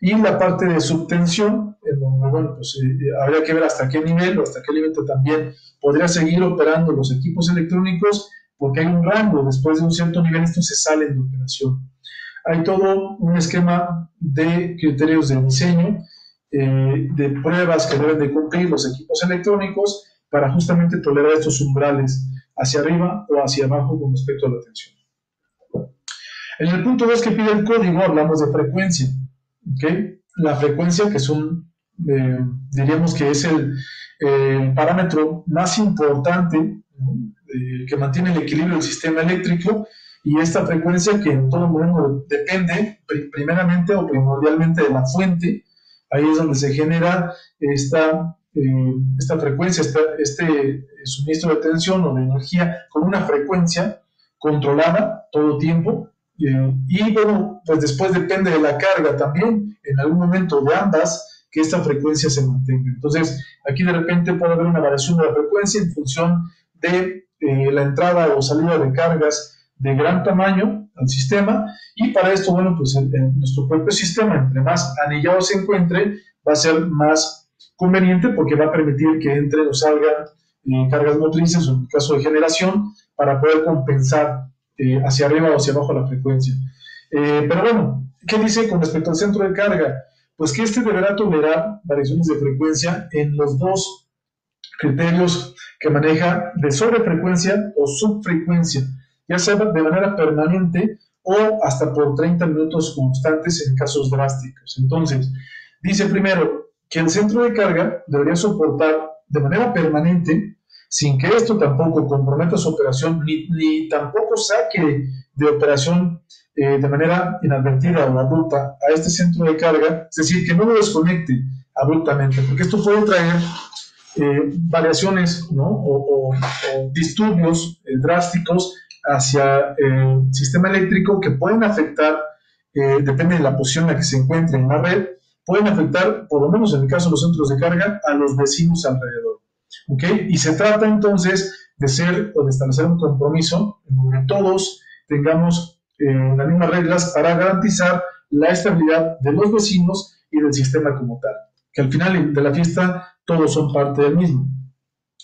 Y la parte de subtensión, en donde, bueno, pues habría que ver hasta qué nivel o hasta qué límite también podría seguir operando los equipos electrónicos, porque hay un rango, después de un cierto nivel estos se salen de operación. Hay todo un esquema de criterios de diseño, de pruebas que deben de cumplir los equipos electrónicos para justamente tolerar estos umbrales hacia arriba o hacia abajo con respecto a la tensión. En el punto 2 que pide el código hablamos de frecuencia. ¿Okay? La frecuencia, que es diríamos que es el parámetro más importante, ¿no? Que mantiene el equilibrio del sistema eléctrico, y esta frecuencia que en todo momento depende primeramente o primordialmente de la fuente. Ahí es donde se genera esta frecuencia, este suministro de tensión o de energía con una frecuencia controlada todo el tiempo. Y bueno, pues después depende de la carga también, en algún momento de ambas, que esta frecuencia se mantenga. Entonces, aquí de repente puede haber una variación de la frecuencia en función de la entrada o salida de cargas de gran tamaño al sistema, y para esto, bueno, pues nuestro propio sistema, entre más anillado se encuentre, va a ser más conveniente porque va a permitir que entren o salgan cargas motrices, o en el caso de generación, para poder compensar hacia arriba o hacia abajo la frecuencia. Pero bueno, ¿qué dice con respecto al centro de carga? Pues que deberá tolerar variaciones de frecuencia en los dos criterios que maneja de sobrefrecuencia o subfrecuencia, ya sea de manera permanente o hasta por 30 minutos constantes en casos drásticos. Entonces, dice primero que el centro de carga debería soportar de manera permanente, sin que esto tampoco comprometa su operación, ni tampoco saque de operación de manera inadvertida o abrupta a este centro de carga, es decir, que no lo desconecte abruptamente, porque esto puede traer variaciones, ¿no? o disturbios drásticos hacia el sistema eléctrico que pueden afectar, depende de la posición en la que se encuentre en la red, pueden afectar, por lo menos en el caso de los centros de carga, a los vecinos alrededor. ¿Okay? Y se trata entonces de establecer un compromiso en donde todos tengamos las mismas reglas para garantizar la estabilidad de los vecinos y del sistema como tal, que al final de la fiesta todos son parte del mismo.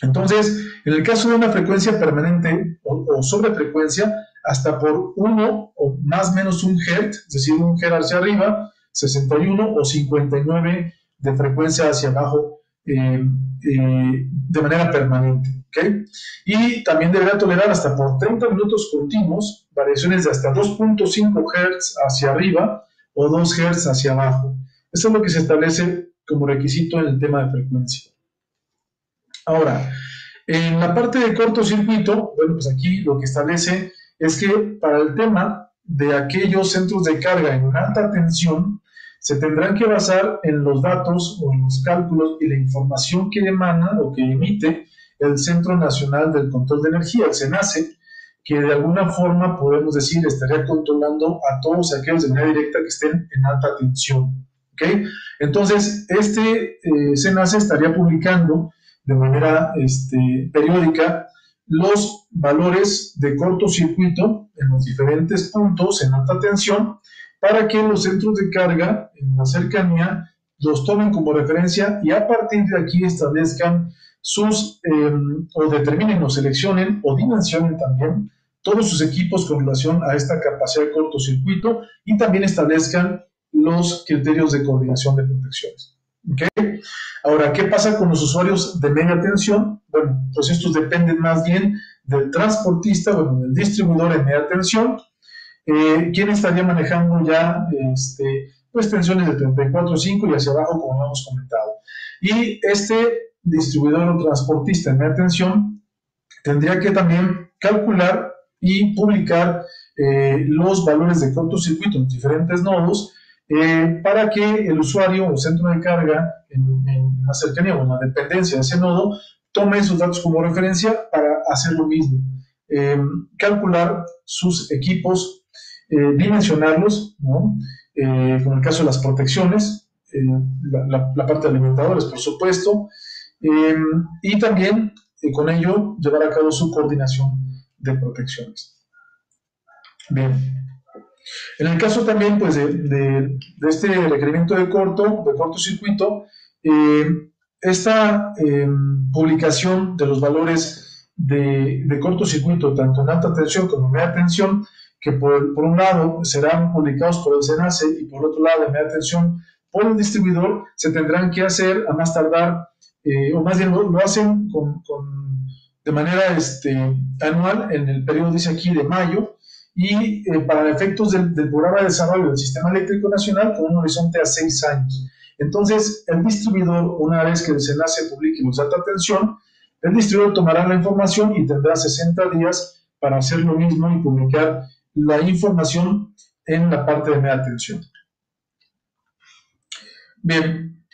Entonces, en el caso de una frecuencia permanente o sobrefrecuencia, hasta por 1 o más o menos 1 Hz, es decir, 1 Hz hacia arriba, 61 o 59 de frecuencia hacia abajo, de manera permanente. ¿Okay? Y también deberá tolerar hasta por 30 minutos continuos variaciones de hasta 2.5 Hz hacia arriba o 2 Hz hacia abajo. Eso es lo que se establece como requisito en el tema de frecuencia. Ahora, en la parte de cortocircuito, bueno, pues aquí lo que establece es que para el tema de aquellos centros de carga en alta tensión, se tendrán que basar en los datos o en los cálculos y la información que emana o que emite el Centro Nacional del Control de Energía, el CENACE, que de alguna forma podemos decir estaría controlando a todos aquellos de manera directa que estén en alta tensión. ¿Okay? Entonces, CENACE estaría publicando de manera periódica los valores de cortocircuito en los diferentes puntos en alta tensión, para que los centros de carga en la cercanía los tomen como referencia y a partir de aquí establezcan o determinen o seleccionen o dimensionen también todos sus equipos con relación a esta capacidad de cortocircuito y también establezcan los criterios de coordinación de protecciones. ¿Okay? Ahora, ¿qué pasa con los usuarios de media tensión? Bueno, pues estos dependen más bien del transportista, bueno, del distribuidor de media tensión, quien estaría manejando ya pues tensiones de 34.5 y hacia abajo, como hemos comentado. Y este distribuidor o transportista de media tensión tendría que también calcular y publicar los valores de cortocircuito en los diferentes nodos para que el usuario o centro de carga en la cercanía o en la dependencia de ese nodo tome esos datos como referencia para hacer lo mismo. Calcular sus equipos, dimensionarlos, ¿no? Con el caso de las protecciones, la parte de alimentadores, por supuesto, y también con ello llevar a cabo su coordinación de protecciones. Bien. En el caso también pues, de este requerimiento de cortocircuito, esta publicación de los valores de cortocircuito, tanto en alta tensión como en media tensión, que por un lado serán publicados por el SENACE y por otro lado en media tensión por el distribuidor, se tendrán que hacer a más tardar, o más bien lo hacen de manera anual en el periodo, dice aquí, de mayo, y para efectos del programa de desarrollo del Sistema Eléctrico Nacional con un horizonte a 6 años. Entonces, el distribuidor, una vez que el SENACE publique los de alta tensión, el distribuidor tomará la información y tendrá 60 días para hacer lo mismo y publicar la información en la parte de media tensión. Bien,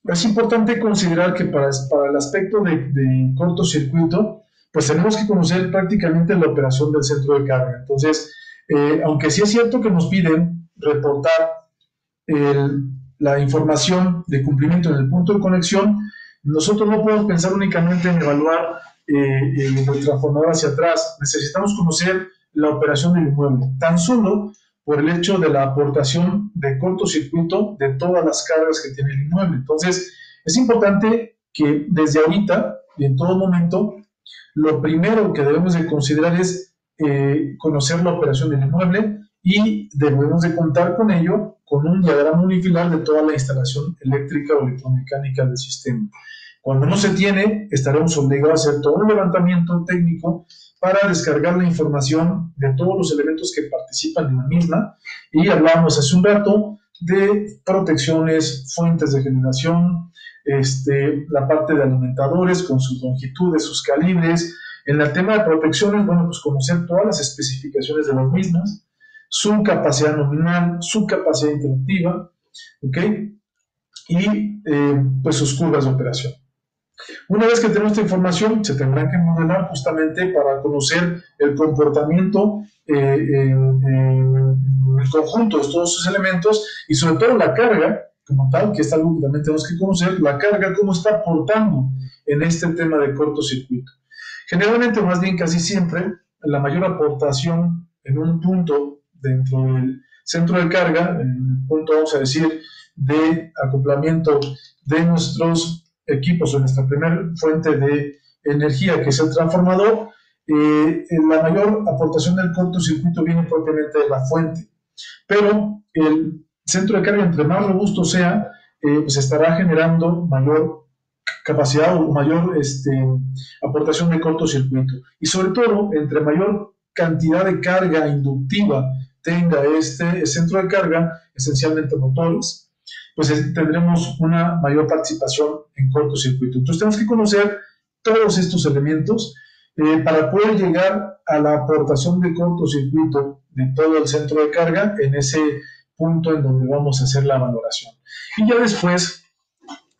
es importante considerar que para el aspecto de cortocircuito, pues tenemos que conocer prácticamente la operación del centro de carga. Entonces, aunque sí es cierto que nos piden reportar la información de cumplimiento en el punto de conexión, nosotros no podemos pensar únicamente en evaluar el transformador hacia atrás. Necesitamos conocer la operación del inmueble, tan solo por el hecho de la aportación de cortocircuito de todas las cargas que tiene el inmueble. Entonces, es importante que desde ahorita y en todo momento, lo primero que debemos de considerar es conocer la operación del inmueble y debemos de contar con ello con un diagrama unifilar de toda la instalación eléctrica o electromecánica del sistema. Cuando no se tiene, estaremos obligados a hacer todo un levantamiento técnico para descargar la información de todos los elementos que participan en la misma, y hablábamos hace un rato de protecciones, fuentes de generación, la parte de alimentadores con sus longitudes, sus calibres. En el tema de protecciones, bueno, pues conocer todas las especificaciones de las mismas, su capacidad nominal, su capacidad interruptiva, ¿ok? Y pues sus curvas de operación. Una vez que tenemos esta información, se tendrán que modelar justamente para conocer el comportamiento en el conjunto de todos sus elementos y sobre todo la carga como tal, que es algo que también tenemos que conocer, la carga, cómo está aportando en este tema de cortocircuito. Generalmente, más bien casi siempre, la mayor aportación en un punto dentro del centro de carga, en el punto, vamos a decir, de acoplamiento de nuestros equipos o nuestra primera fuente de energía, que es el transformador, la mayor aportación del cortocircuito viene propiamente de la fuente. Pero el centro de carga, entre más robusto sea, pues estará generando mayor capacidad o mayor aportación de cortocircuito. Y sobre todo, entre mayor cantidad de carga inductiva tenga este centro de carga, esencialmente motores, pues tendremos una mayor participación en cortocircuito. Entonces tenemos que conocer todos estos elementos para poder llegar a la aportación de cortocircuito de todo el centro de carga en ese punto en donde vamos a hacer la valoración. Y ya después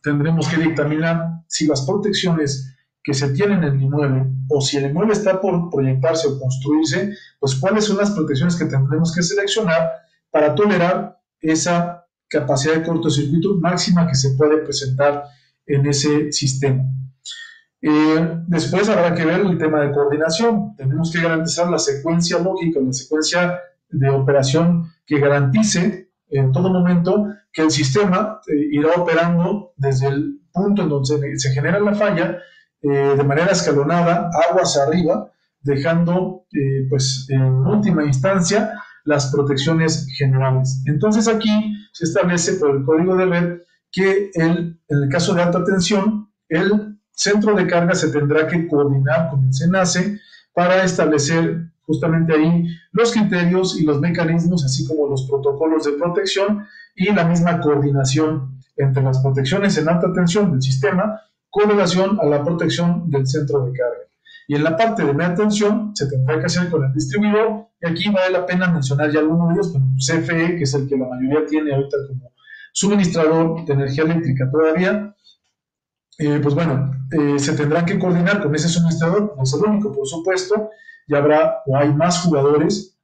tendremos que dictaminar si las protecciones que se tienen en el inmueble o si el inmueble está por proyectarse o construirse, pues cuáles son las protecciones que tendremos que seleccionar para tolerar esa capacidad de cortocircuito máxima que se puede presentar en ese sistema. Después habrá que ver el tema de coordinación. Tenemos que garantizar la secuencia lógica, la secuencia de operación que garantice en todo momento que el sistema irá operando desde el punto en donde se genera la falla de manera escalonada, aguas arriba, dejando pues en última instancia las protecciones generales. Entonces aquí se establece por el código de red que en el caso de alta tensión, el centro de carga se tendrá que coordinar con el SENACE para establecer justamente ahí los criterios y los mecanismos, así como los protocolos de protección y la misma coordinación entre las protecciones en alta tensión del sistema con relación a la protección del centro de carga. Y en la parte de media tensión se tendrá que hacer con el distribuidor, y aquí vale la pena mencionar ya algunos de ellos, como CFE, que es el que la mayoría tiene ahorita como suministrador de energía eléctrica todavía. Pues bueno, se tendrán que coordinar con ese suministrador, no es el único, por supuesto, ya habrá o hay más jugadores,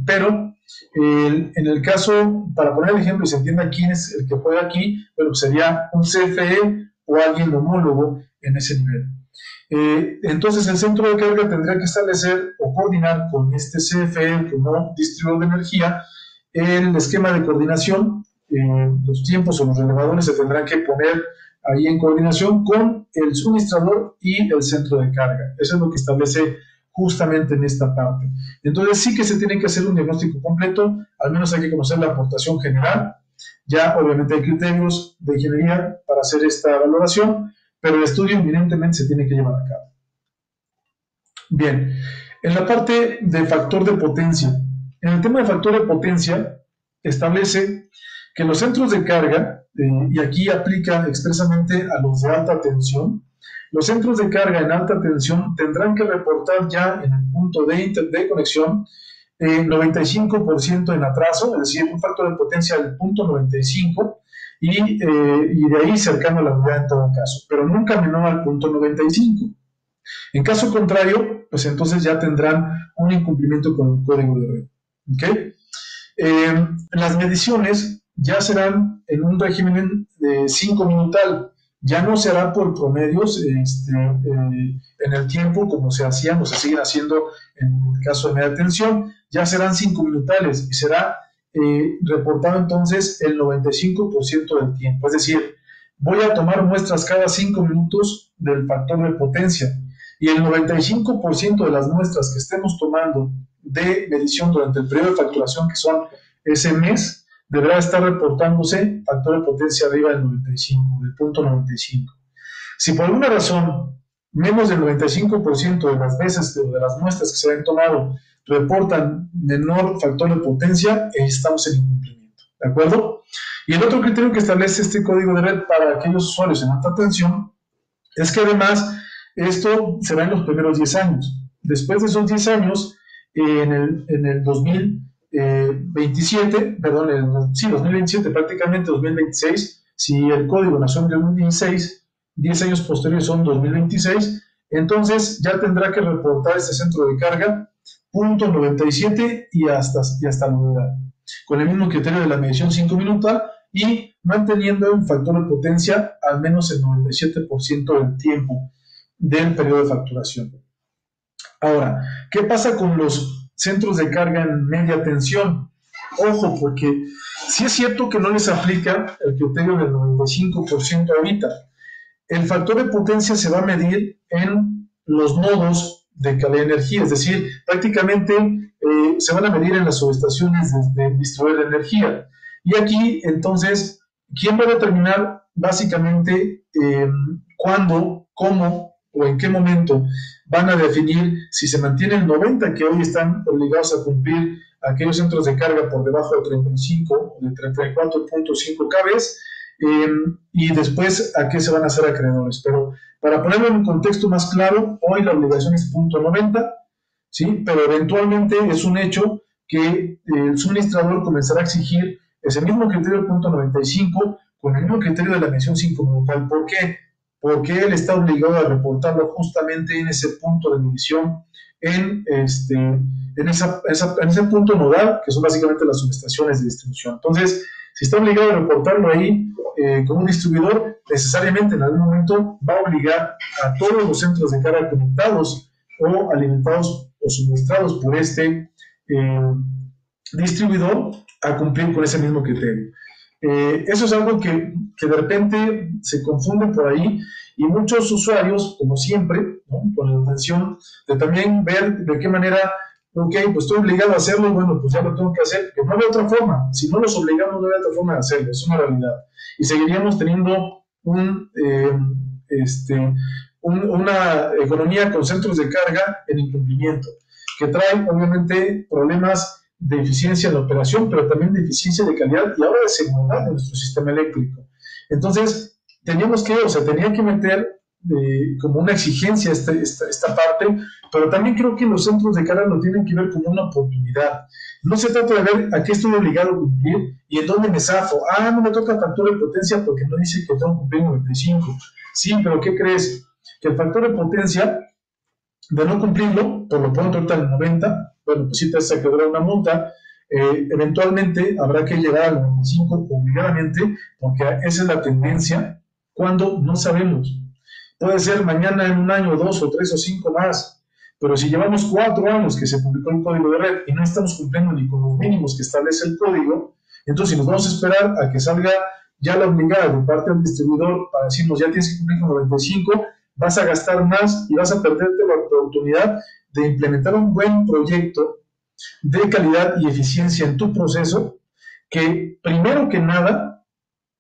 pero en el caso, para poner el ejemplo y se entienda quién es el que juega aquí, bueno, sería un CFE o alguien homólogo en ese nivel. Entonces el centro de carga tendrá que establecer o coordinar con este CFE como distribuidor de energía el esquema de coordinación, los tiempos o los relevadores se tendrán que poner ahí en coordinación con el suministrador y el centro de carga. Eso es lo que establece justamente en esta parte. Entonces sí que se tiene que hacer un diagnóstico completo, al menos hay que conocer la aportación general. Ya obviamente hay criterios de ingeniería para hacer esta valoración, pero el estudio evidentemente se tiene que llevar a cabo. Bien, en la parte de factor de potencia, en el tema de factor de potencia establece que los centros de carga, y aquí aplica expresamente a los de alta tensión, los centros de carga en alta tensión tendrán que reportar ya en el punto de conexión 95% en atraso, es decir, un factor de potencia del punto 95 y de ahí cercano a la unidad en todo caso, pero nunca menor al punto 95. En caso contrario, pues entonces ya tendrán un incumplimiento con el código de red. ¿Okay? Las mediciones ya serán en un régimen de 5 minutal, ya no será por promedios en el tiempo como se hacían o se siguen haciendo en el caso de media tensión, ya serán 5 minutales y será reportado entonces el 95% del tiempo, es decir, voy a tomar muestras cada 5 minutos del factor de potencia y el 95% de las muestras que estemos tomando de medición durante el periodo de facturación, que son ese mes, deberá estar reportándose factor de potencia arriba del 95, del punto 95. Si por alguna razón menos del 95% de las veces de las muestras que se han tomado reportan menor factor de potencia, estamos en incumplimiento, ¿de acuerdo? Y el otro criterio que establece este código de red para aquellos usuarios en alta tensión es que además esto será en los primeros 10 años. Después de esos 10 años, en el 2027, 2027, prácticamente 2026, si el código nació en 2016, 10 años posteriores son 2026, entonces ya tendrá que reportar este centro de carga punto 97 y hasta la unidad, con el mismo criterio de la medición 5 minutal y manteniendo un factor de potencia al menos el 97% del tiempo del periodo de facturación. Ahora, ¿qué pasa con los centros de carga en media tensión? Ojo, porque sí es cierto que no les aplica el criterio del 95% ahorita. El factor de potencia se va a medir en los nodos de calidad de energía, es decir, prácticamente se van a medir en las subestaciones de distribuidor de energía. Y aquí, entonces, ¿quién va a determinar básicamente cuándo, cómo o en qué momento van a definir si se mantiene el 90, que hoy están obligados a cumplir aquellos centros de carga por debajo de 35 o de 34.5 kVs, y después a qué se van a hacer acreedores? Pero para ponerlo en un contexto más claro, hoy la obligación es punto 90, ¿sí? Pero eventualmente es un hecho que el suministrador comenzará a exigir ese mismo criterio del punto 95 con el mismo criterio de la medición 5 minutal. ¿Por qué? Porque él está obligado a reportarlo justamente en ese punto de medición, en ese punto nodal, que son básicamente las subestaciones de distribución. Entonces, si está obligado a reportarlo ahí como un distribuidor, necesariamente en algún momento va a obligar a todos los centros de carga conectados o alimentados o suministrados por este distribuidor a cumplir con ese mismo criterio. Eso es algo que de repente se confunde por ahí y muchos usuarios, como siempre, ¿no?, con la intención de también ver de qué manera, ok, pues estoy obligado a hacerlo y bueno, pues ya lo tengo que hacer, que no hay otra forma. Si no los obligamos, no hay otra forma de hacerlo, es una realidad. Y seguiríamos teniendo una economía con centros de carga en incumplimiento, que trae obviamente problemas de eficiencia en la operación, pero también de eficiencia de calidad y ahora de seguridad de nuestro sistema eléctrico. Entonces, tenía que meter como una exigencia esta parte, pero también creo que los centros de carga lo tienen que ver como una oportunidad. No se trata de ver a qué estoy obligado a cumplir y en dónde me zafo. No me toca factor de potencia porque no dice que tengo que cumplir 95. Sí, pero ¿qué crees? Que el factor de potencia, de no cumplirlo, por lo pronto ahorita el 90, bueno, pues sí te hace quebrar una multa, eventualmente habrá que llegar al 95 obligadamente, porque esa es la tendencia cuando no sabemos. Puede ser mañana, en un año, 2 o 3 o 5 más, pero si llevamos 4 años que se publicó el código de red y no estamos cumpliendo ni con los mínimos que establece el código, entonces si nos vamos a esperar a que salga ya la obligada de parte del distribuidor para decirnos ya tienes que cumplir con 95, vas a gastar más y vas a perderte la oportunidad de implementar un buen proyecto de calidad y eficiencia en tu proceso, que primero que nada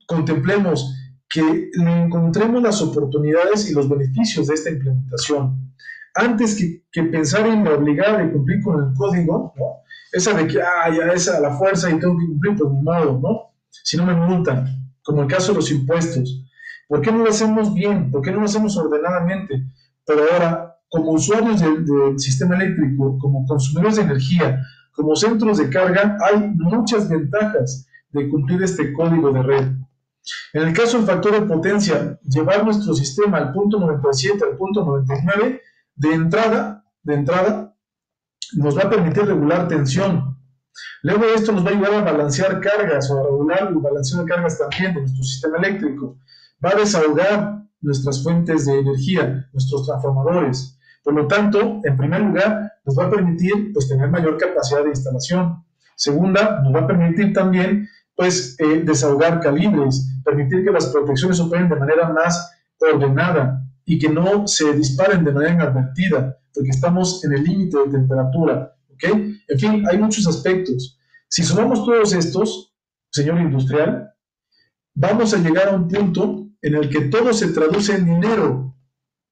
contemplemos que le encontremos las oportunidades y los beneficios de esta implementación. Antes que pensar en la obligada de cumplir con el código, ¿no?, esa de que, ya es a la fuerza y tengo que cumplir, pues ni modo, ¿no? Si no me multan, como el caso de los impuestos. ¿Por qué no lo hacemos bien? ¿Por qué no lo hacemos ordenadamente? Pero ahora, como usuarios del sistema eléctrico, como consumidores de energía, como centros de carga, hay muchas ventajas de cumplir este código de red. En el caso del factor de potencia, llevar nuestro sistema al punto 97, al punto 99, de entrada, nos va a permitir regular tensión. Luego esto nos va a ayudar a balancear cargas o a regular el balanceo de cargas también de nuestro sistema eléctrico. Va a desahogar nuestras fuentes de energía, nuestros transformadores. Por lo tanto, en primer lugar, nos va a permitir pues, tener mayor capacidad de instalación. Segunda, nos va a permitir también pues, desahogar calibres, permitir que las protecciones operen de manera más ordenada y que no se disparen de manera inadvertida, porque estamos en el límite de temperatura. ¿Okay? En fin, hay muchos aspectos. Si sumamos todos estos, señor industrial, vamos a llegar a un punto en el que todo se traduce en dinero.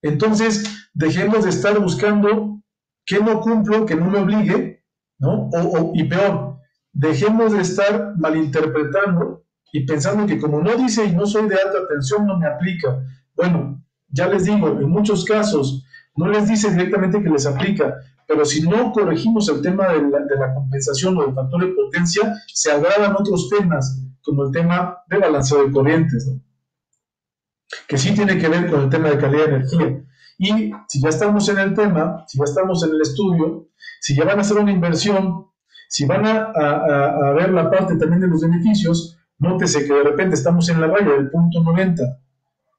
Entonces, dejemos de estar buscando que no cumplo, que no me obligue, ¿no? Y peor, dejemos de estar malinterpretando y pensando que como no dice y no soy de alta tensión, no me aplica. Bueno, ya les digo, en muchos casos no les dice directamente que les aplica, pero si no corregimos el tema de la compensación o del factor de potencia, se agravan otros temas, como el tema de balanceo de corrientes, ¿no?, que sí tiene que ver con el tema de calidad de energía. Y si ya estamos en el tema, si ya estamos en el estudio, si ya van a hacer una inversión, si van a ver la parte también de los beneficios, nótese que de repente estamos en la raya del punto 90,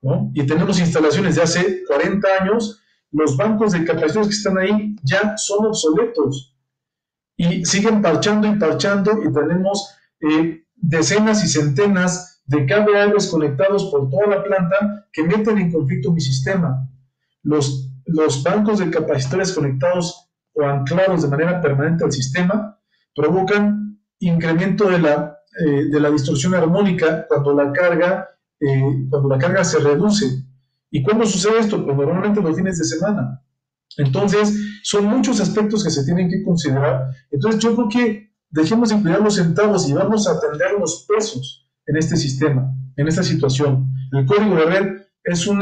¿no?, y tenemos instalaciones de hace 40 años, los bancos de capacitores que están ahí ya son obsoletos y siguen parchando y tenemos decenas y centenas de cables conectados por toda la planta que meten en conflicto mi sistema. Los bancos de capacitores conectados o anclados de manera permanente al sistema provocan incremento de la distorsión armónica cuando la carga se reduce. ¿Y cuándo sucede esto? Pues normalmente los fines de semana. Entonces, son muchos aspectos que se tienen que considerar. Entonces, yo creo que dejemos de cuidar los centavos y vamos a atender los pesos en este sistema, en esta situación. El código de red es un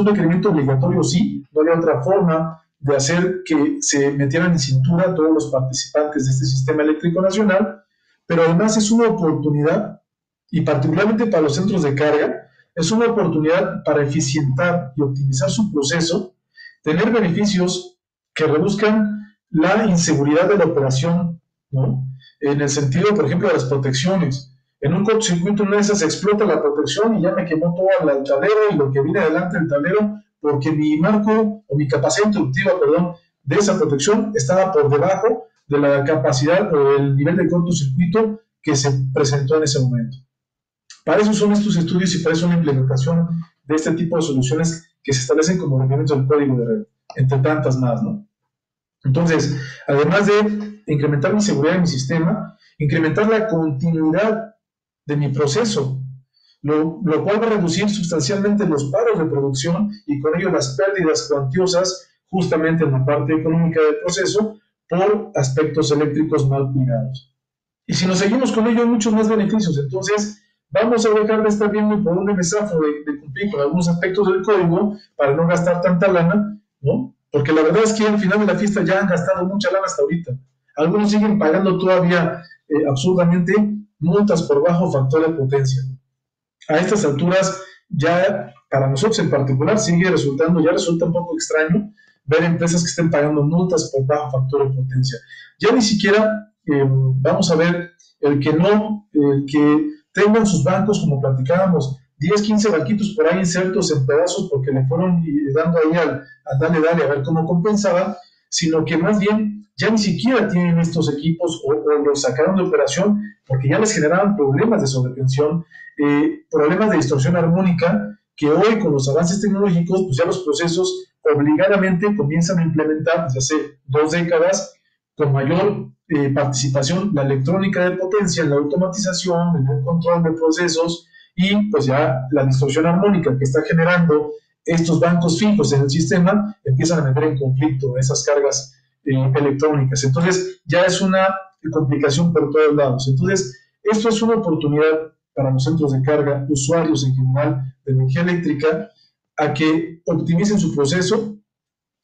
requerimiento obligatorio, sí, no había otra forma de hacer que se metieran en cintura todos los participantes de este sistema eléctrico nacional, pero además es una oportunidad, y particularmente para los centros de carga, es una oportunidad para eficientar y optimizar su proceso, tener beneficios que reduzcan la inseguridad de la operación, ¿no?, en el sentido, por ejemplo, de las protecciones. En un cortocircuito, una de esas explota la protección y ya me quemó todo el tablero y lo que viene adelante del tablero, porque mi marco o mi capacidad introductiva, de esa protección estaba por debajo de la capacidad o el nivel de cortocircuito que se presentó en ese momento. Para eso son estos estudios y para eso la implementación de este tipo de soluciones que se establecen como requerimientos del código de red, entre tantas más, ¿no? Entonces, además de incrementar mi seguridad de mi sistema, incrementar la continuidad de mi proceso, lo cual va a reducir sustancialmente los paros de producción y con ello las pérdidas cuantiosas justamente en la parte económica del proceso por aspectos eléctricos mal cuidados. Y si nos seguimos con ello hay muchos más beneficios. Entonces, vamos a dejar de estar viendo por dónde me zafo de cumplir con algunos aspectos del código para no gastar tanta lana, ¿no? Porque la verdad es que al final de la fiesta ya han gastado mucha lana hasta ahorita. Algunos siguen pagando todavía absurdamente multas por bajo factor de potencia. A estas alturas, ya para nosotros en particular, resulta un poco extraño ver empresas que estén pagando multas por bajo factor de potencia. Ya ni siquiera vamos a ver el que tengan sus bancos, como platicábamos, 10, 15 banquitos por ahí insertos en pedazos porque le fueron dando ahí al dale a ver cómo compensaban, sino que más bien ya ni siquiera tienen estos equipos o los sacaron de operación porque ya les generaban problemas de sobretensión, problemas de distorsión armónica, que hoy con los avances tecnológicos, pues ya los procesos obligadamente comienzan a implementar desde hace 2 décadas con mayor participación la electrónica de potencia, en la automatización, en el control de procesos y pues ya la distorsión armónica que está generando estos bancos fijos en el sistema empiezan a meter en conflicto esas cargas electrónicas. Entonces ya es una complicación por todos lados. Entonces esto es una oportunidad para los centros de carga, usuarios en general de energía eléctrica, a que optimicen su proceso,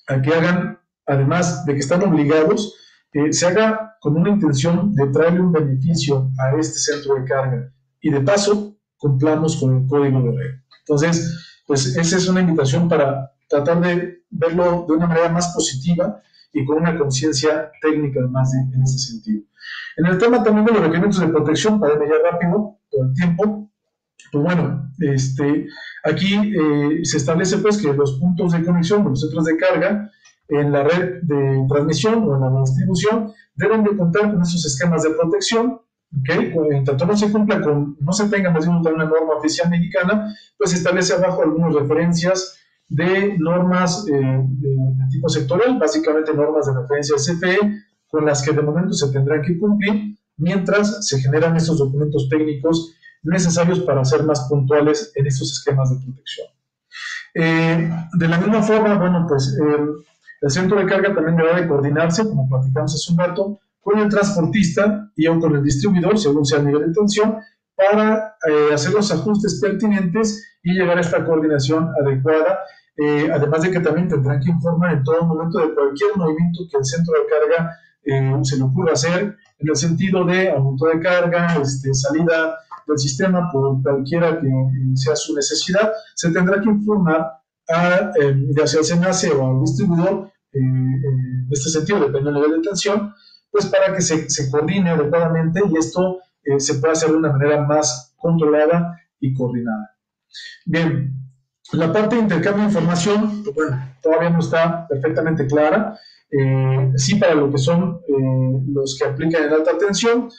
a que hagan, además de que están obligados, se haga con una intención de traerle un beneficio a este centro de carga y de paso cumplamos con el código de red. Entonces, pues esa es una invitación para tratar de verlo de una manera más positiva y con una conciencia técnica además en ese sentido. En el tema también de los requerimientos de protección, para irme ya rápido todo el tiempo, pues bueno, aquí se establece pues que los puntos de conexión de los centros de carga en la red de transmisión o en la distribución deben de contar con esos esquemas de protección, ¿okay? En tanto no se tenga más bien una norma oficial mexicana, pues se establece abajo algunas referencias de normas de tipo sectorial, básicamente normas de referencia CFE, con las que de momento se tendrán que cumplir, mientras se generan estos documentos técnicos necesarios para ser más puntuales en estos esquemas de protección. De la misma forma, bueno, pues el centro de carga también deberá de coordinarse, como platicamos hace un rato, con el transportista y aún con el distribuidor, según sea el nivel de tensión, para hacer los ajustes pertinentes y llegar a esta coordinación adecuada, además de que también tendrán que informar en todo momento de cualquier movimiento que el centro de carga se le ocurra hacer, en el sentido de aumento de carga, salida del sistema por cualquiera que sea su necesidad, se tendrá que informar ya sea al SENACE o al distribuidor, en este sentido, depende del nivel de tensión, pues para que se coordine adecuadamente y esto se pueda hacer de una manera más controlada y coordinada. Bien, la parte de intercambio de información, pues bueno, todavía no está perfectamente clara. Sí, para lo que son los que aplican en alta tensión.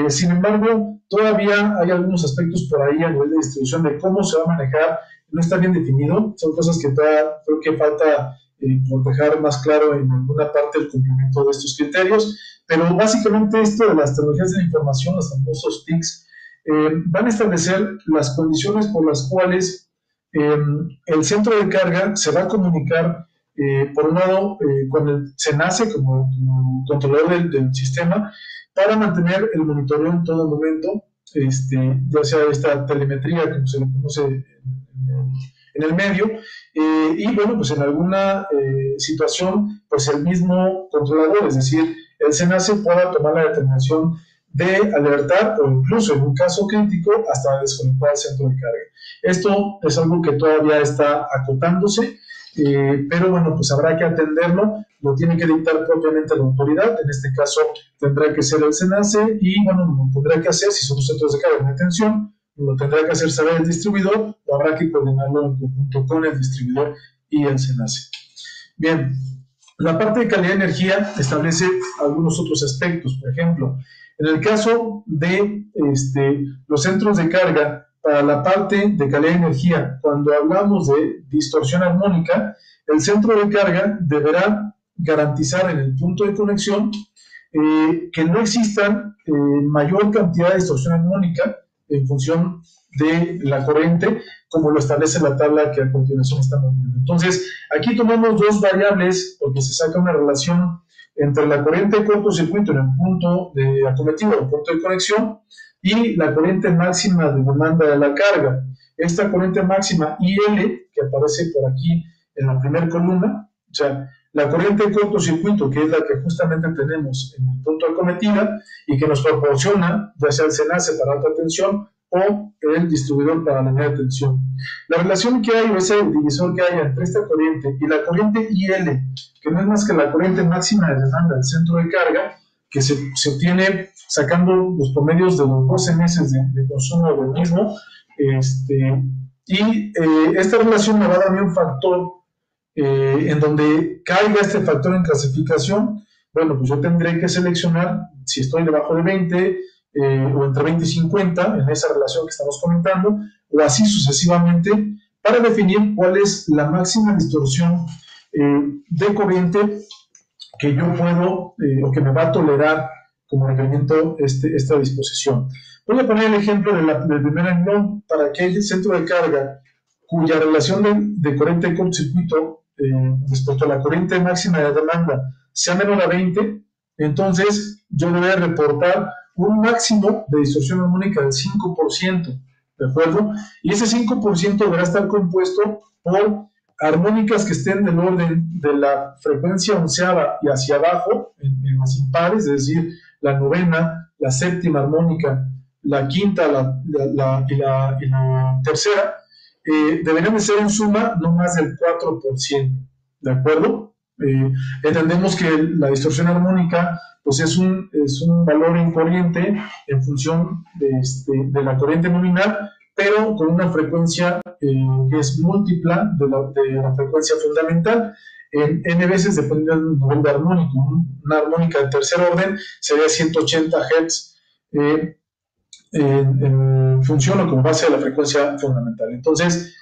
Sin embargo, todavía hay algunos aspectos por ahí a nivel de distribución de cómo se va a manejar, no está bien definido, son cosas que todavía creo que falta por dejar más claro en alguna parte el cumplimiento de estos criterios, pero básicamente esto de las tecnologías de la información, los famosos TICs, van a establecer las condiciones por las cuales el centro de carga se va a comunicar por un lado con el SENACE como controlador del sistema para mantener el monitoreo en todo momento, ya sea esta telemetría como se le conoce en el medio, y bueno, pues en alguna situación, pues el mismo controlador, es decir, el SENACE pueda tomar la determinación de alertar o incluso en un caso crítico hasta desconectar el centro de carga. Esto es algo que todavía está acotándose, pero bueno, pues habrá que atenderlo, lo tiene que dictar propiamente la autoridad, en este caso tendrá que ser el SENACE y bueno, lo tendrá que hacer, si son los centros de carga de tensión, lo tendrá que hacer saber el distribuidor o habrá que coordinarlo en conjunto con el distribuidor y el SENACE. Bien, la parte de calidad de energía establece algunos otros aspectos, por ejemplo, en el caso de los centros de carga para la parte de calidad de energía, cuando hablamos de distorsión armónica, el centro de carga deberá garantizar en el punto de conexión que no existan mayor cantidad de distorsión armónica en función de la corriente, como lo establece la tabla que a continuación estamos viendo. Entonces, aquí tomamos dos variables porque se saca una relación entre la corriente de cortocircuito en el punto de acometido, el punto de conexión, y la corriente máxima de demanda de la carga. Esta corriente máxima IL, que aparece por aquí en la primera columna, o sea, la corriente de cortocircuito, que es la que justamente tenemos en el punto de acometida y que nos proporciona ya sea el CENACE para alta tensión o el distribuidor para la media tensión. La relación que hay, o ese divisor que hay entre esta corriente y la corriente IL, que no es más que la corriente máxima de demanda del centro de carga, que se obtiene sacando los promedios de los 12 meses de consumo del mismo, esta relación me va a dar un factor en donde caiga este factor en clasificación. Bueno, pues yo tendré que seleccionar si estoy debajo de 20 o entre 20 y 50 en esa relación que estamos comentando, o así sucesivamente, para definir cuál es la máxima distorsión de corriente que yo puedo o que me va a tolerar como requerimiento esta disposición. Voy a poner el ejemplo del primer renglón para aquel centro de carga cuya relación de corriente de cortocircuito respecto a la corriente máxima de demanda sea menor a 20, entonces yo debería reportar un máximo de distorsión armónica del 5%, ¿de acuerdo? Y ese 5% deberá estar compuesto por armónicas que estén del orden de la frecuencia onceava y hacia abajo, en las impares, es decir, la novena, la séptima armónica, la quinta y la tercera, deberían de ser en suma no más del 4%, ¿de acuerdo? Entendemos que la distorsión armónica pues es un valor en corriente en función de la corriente nominal, pero con una frecuencia que es múltipla de la frecuencia fundamental, en n veces dependiendo del nivel de armónico. Una armónica de tercer orden sería 180 Hz en función o como base de la frecuencia fundamental. Entonces,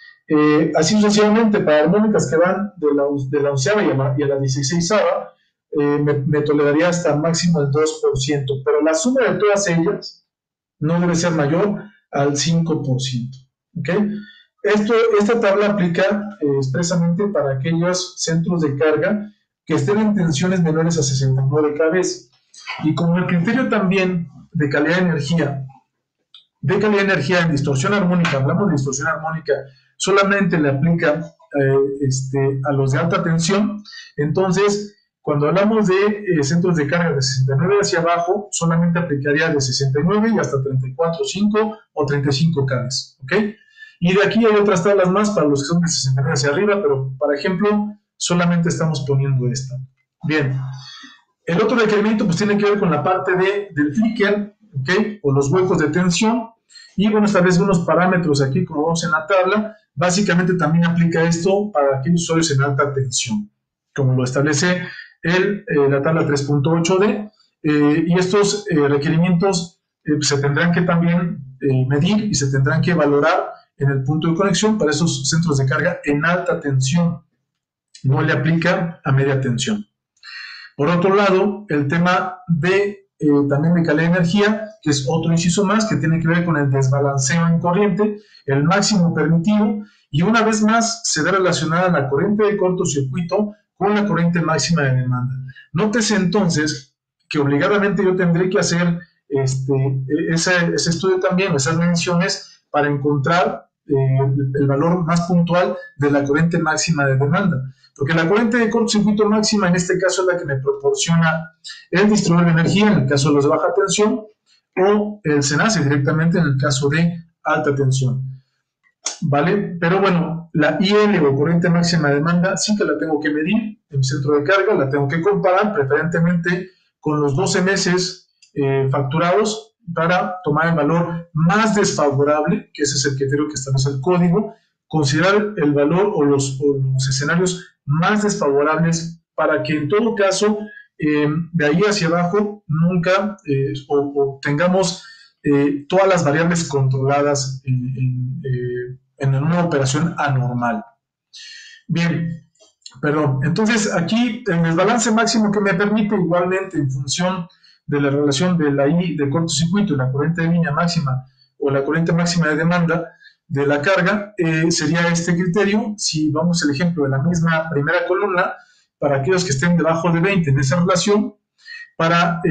así sucesivamente, para armónicas que van de la onceava y a la 16ava, me toleraría hasta máximo el 2%, pero la suma de todas ellas no debe ser mayor al 5%. ¿Okay? Esta tabla aplica expresamente para aquellos centros de carga que estén en tensiones menores a 69 kV. Y como el criterio también de calidad de energía en distorsión armónica, hablamos de distorsión armónica, solamente le aplica a los de alta tensión, entonces cuando hablamos de centros de carga de 69 hacia abajo, solamente aplicaría de 69 y hasta 34,5 o 35 kV, ¿ok? Y de aquí hay otras tablas más para los que son de 69 hacia arriba, pero para ejemplo, solamente estamos poniendo esta. Bien, el otro requerimiento pues tiene que ver con la parte del flicker, ¿ok? O los huecos de tensión, y bueno, establece unos parámetros aquí como vemos en la tabla. Básicamente también aplica esto para aquellos usuarios en alta tensión, como lo establece la tabla 3.8D, y estos requerimientos se tendrán que también medir y se tendrán que valorar en el punto de conexión para esos centros de carga en alta tensión. No le aplica a media tensión. Por otro lado, el tema también de calidad de energía, que es otro inciso más que tiene que ver con el desbalanceo en corriente, el máximo permitido, y una vez más se ve relacionada la corriente de cortocircuito con la corriente máxima de demanda. Nótese entonces que obligadamente yo tendré que hacer ese estudio también, esas mediciones, para encontrar el valor más puntual de la corriente máxima de demanda. Porque la corriente de cortocircuito máxima en este caso es la que me proporciona el distribuidor de energía en el caso de los de baja tensión, o el CENACE directamente en el caso de alta tensión. ¿Vale? Pero bueno, la IL o corriente máxima de demanda sí que la tengo que medir en mi centro de carga, la tengo que comparar preferentemente con los 12 meses facturados para tomar el valor más desfavorable, que ese es el criterio que establece el código, considerar el valor o los escenarios más desfavorables para que en todo caso de ahí hacia abajo nunca o tengamos todas las variables controladas en una operación anormal. Bien, perdón. Entonces, aquí el desbalance máximo que me permite, igualmente en función de la relación de la I de cortocircuito y la corriente de línea máxima o la corriente máxima de demanda de la carga, sería este criterio. Si vamos al ejemplo de la misma primera columna, para aquellos que estén debajo de 20 en esa relación, para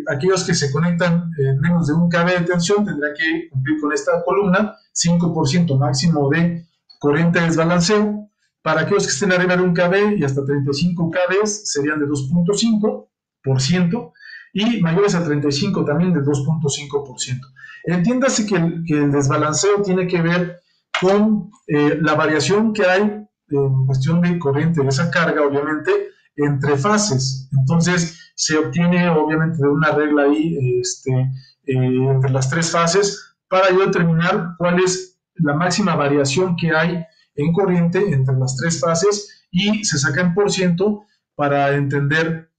aquellos que se conectan en menos de 1 kV de tensión, tendrá que cumplir con esta columna, 5% máximo de corriente de desbalanceo. Para aquellos que estén arriba de 1 kV y hasta 35 kV serían de 2.5%, y mayores a 35 también de 2.5%. Entiéndase que el desbalanceo tiene que ver con la variación que hay en cuestión de corriente de esa carga, obviamente, entre fases. Entonces, se obtiene obviamente de una regla ahí entre las 3 fases para yo determinar cuál es la máxima variación que hay en corriente entre las 3 fases, y se saca en por ciento para entender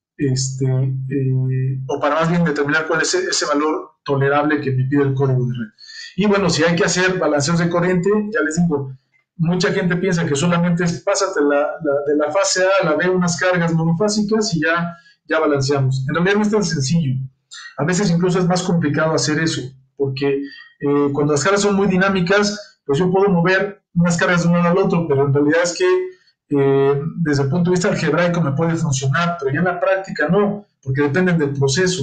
o para más bien determinar cuál es ese valor tolerable que me pide el código de red. Y bueno, si hay que hacer balanceos de corriente, ya les digo, mucha gente piensa que solamente es pásate de la fase A a la B unas cargas monofásicas y ya balanceamos. En realidad no es tan sencillo. A veces incluso es más complicado hacer eso, porque cuando las cargas son muy dinámicas, pues yo puedo mover unas cargas de uno al otro, pero en realidad es que desde el punto de vista algebraico me puede funcionar, pero ya en la práctica no, porque dependen del proceso.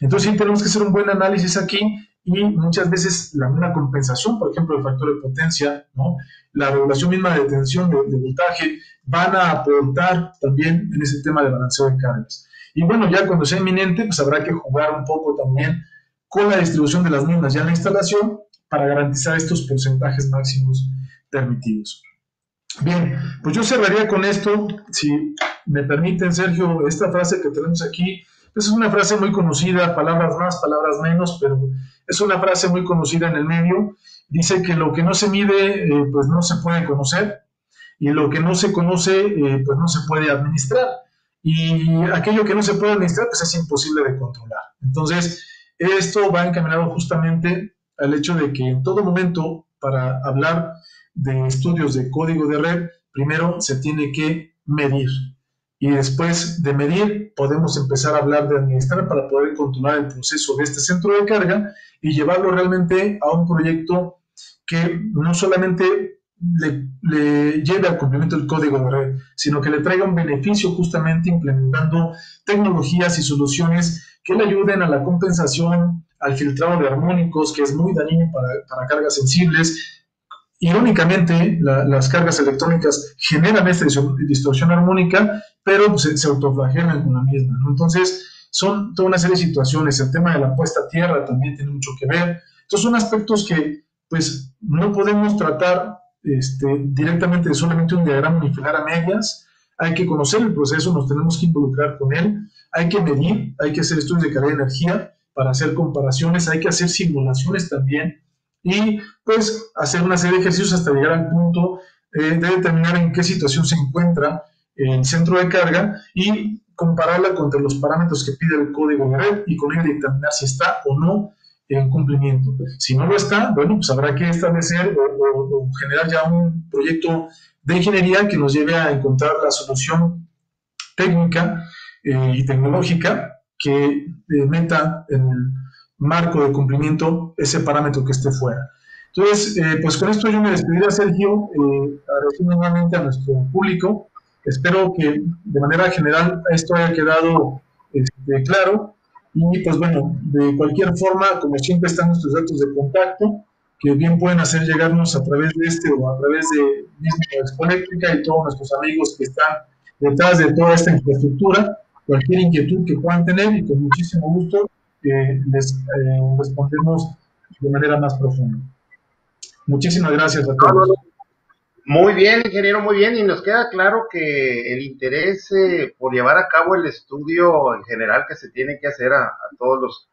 Entonces sí tenemos que hacer un buen análisis aquí, y muchas veces la misma compensación, por ejemplo, el factor de potencia, ¿no?, la regulación misma de tensión, de voltaje, van a aportar también en ese tema de balanceo de cargas. Y bueno, ya cuando sea inminente, pues habrá que jugar un poco también con la distribución de las mismas ya en la instalación para garantizar estos porcentajes máximos permitidos. Bien, pues yo cerraría con esto, si me permiten, Sergio, esta frase que tenemos aquí. Pues es una frase muy conocida, palabras más, palabras menos, pero es una frase muy conocida en el medio. Dice que lo que no se mide, pues no se puede conocer, y lo que no se conoce, pues no se puede administrar. Y aquello que no se puede administrar, pues es imposible de controlar. Entonces, esto va encaminado justamente al hecho de que en todo momento, para hablar de estudios de código de red, primero se tiene que medir. Y después de medir, podemos empezar a hablar de administrar para poder controlar el proceso de este centro de carga y llevarlo realmente a un proyecto que no solamente le lleve al cumplimiento del código de red, sino que le traiga un beneficio justamente implementando tecnologías y soluciones que le ayuden a la compensación, al filtrado de armónicos, que es muy dañino para cargas sensibles. Irónicamente, las cargas electrónicas generan esta distorsión armónica, pero pues, se autoflagelan con la misma, ¿no? Entonces, son toda una serie de situaciones. El tema de la puesta a tierra también tiene mucho que ver. Entonces, son aspectos que pues, no podemos tratar directamente de solamente un diagrama unifilar a medias. Hay que conocer el proceso, nos tenemos que involucrar con él, hay que medir, hay que hacer estudios de calidad de energía para hacer comparaciones, hay que hacer simulaciones también, y pues hacer una serie de ejercicios hasta llegar al punto de determinar en qué situación se encuentra el centro de carga y compararla contra los parámetros que pide el código de red, y con ello determinar si está o no en cumplimiento. Si no lo está, bueno, pues habrá que establecer o generar ya un proyecto de ingeniería que nos lleve a encontrar la solución técnica y tecnológica que meta en el marco de cumplimiento ese parámetro que esté fuera. Entonces, pues con esto yo me despidiré, Sergio, agradeciendo nuevamente a nuestro público. Espero que de manera general esto haya quedado claro, y pues bueno, de cualquier forma, como siempre, están nuestros datos de contacto, que bien pueden hacer llegarnos a través de o a través de mismo Expo Eléctrica y todos nuestros amigos que están detrás de toda esta infraestructura, cualquier inquietud que puedan tener, y con muchísimo gusto les respondemos de manera más profunda. Muchísimas gracias a todos. Muy bien, ingeniero, muy bien, y nos queda claro que el interés por llevar a cabo el estudio en general que se tiene que hacer a todos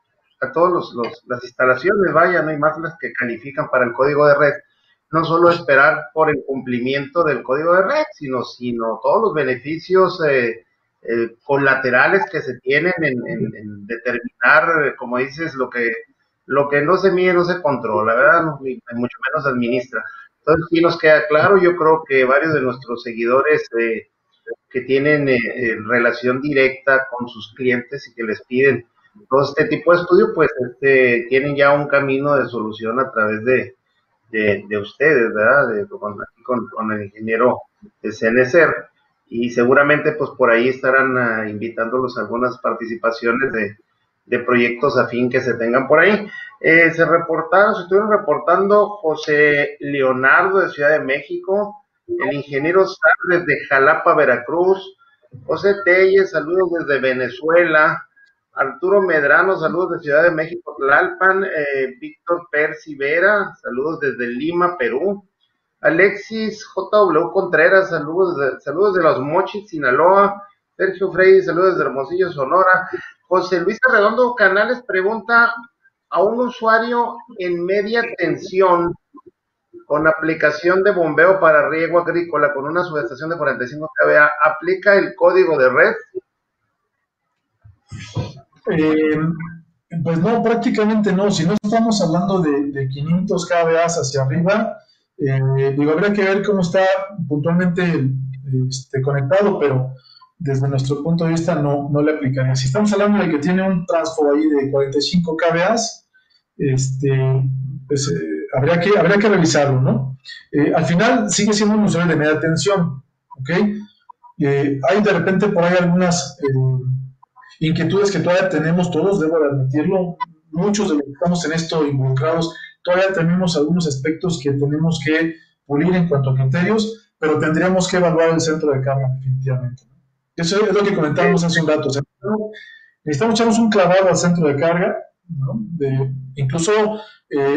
las instalaciones, vaya, no hay más las que califican para el código de red, no solo esperar por el cumplimiento del código de red, sino todos los beneficios colaterales que se tienen en determinar, como dices, lo que lo que no se mide no se controla, ¿verdad? No, ni mucho menos administra. Entonces sí nos queda claro, yo creo que varios de nuestros seguidores que tienen relación directa con sus clientes y que les piden todo este tipo de estudio, pues tienen ya un camino de solución a través de ustedes, ¿verdad? Con el ingeniero de CNCR. Y seguramente pues por ahí estarán invitándolos a algunas participaciones de proyectos afín que se tengan por ahí. Se estuvieron reportando José Leonardo de Ciudad de México, el ingeniero Sar desde Jalapa, Veracruz, José Telles, saludos desde Venezuela, Arturo Medrano, saludos de Ciudad de México, Tlalpan, Víctor Percy Vera, saludos desde Lima, Perú, Alexis JW Contreras, saludos de Los Mochis, Sinaloa, Sergio Frey, saludos de Hermosillo, Sonora, José Luis Arredondo Canales pregunta a un usuario en media tensión con aplicación de bombeo para riego agrícola con una subestación de 45 kVA, ¿aplica el código de red? Pues no, prácticamente no. Si no estamos hablando de 500 kVA hacia arriba, digo, habría que ver cómo está puntualmente conectado, pero desde nuestro punto de vista no le aplicaría. Si estamos hablando de que tiene un transfo ahí de 45 kVA, pues habría que revisarlo, ¿no? Al final sigue siendo un usuario de media tensión, ¿ok? Hay de repente por ahí algunas inquietudes que todavía tenemos todos, debo de admitirlo, muchos de los que estamos en esto involucrados, todavía tenemos algunos aspectos que tenemos que pulir en cuanto a criterios, pero tendríamos que evaluar el centro de carga definitivamente. Eso es lo que comentábamos hace un rato. O sea, necesitamos echarnos un clavado al centro de carga, ¿no? Incluso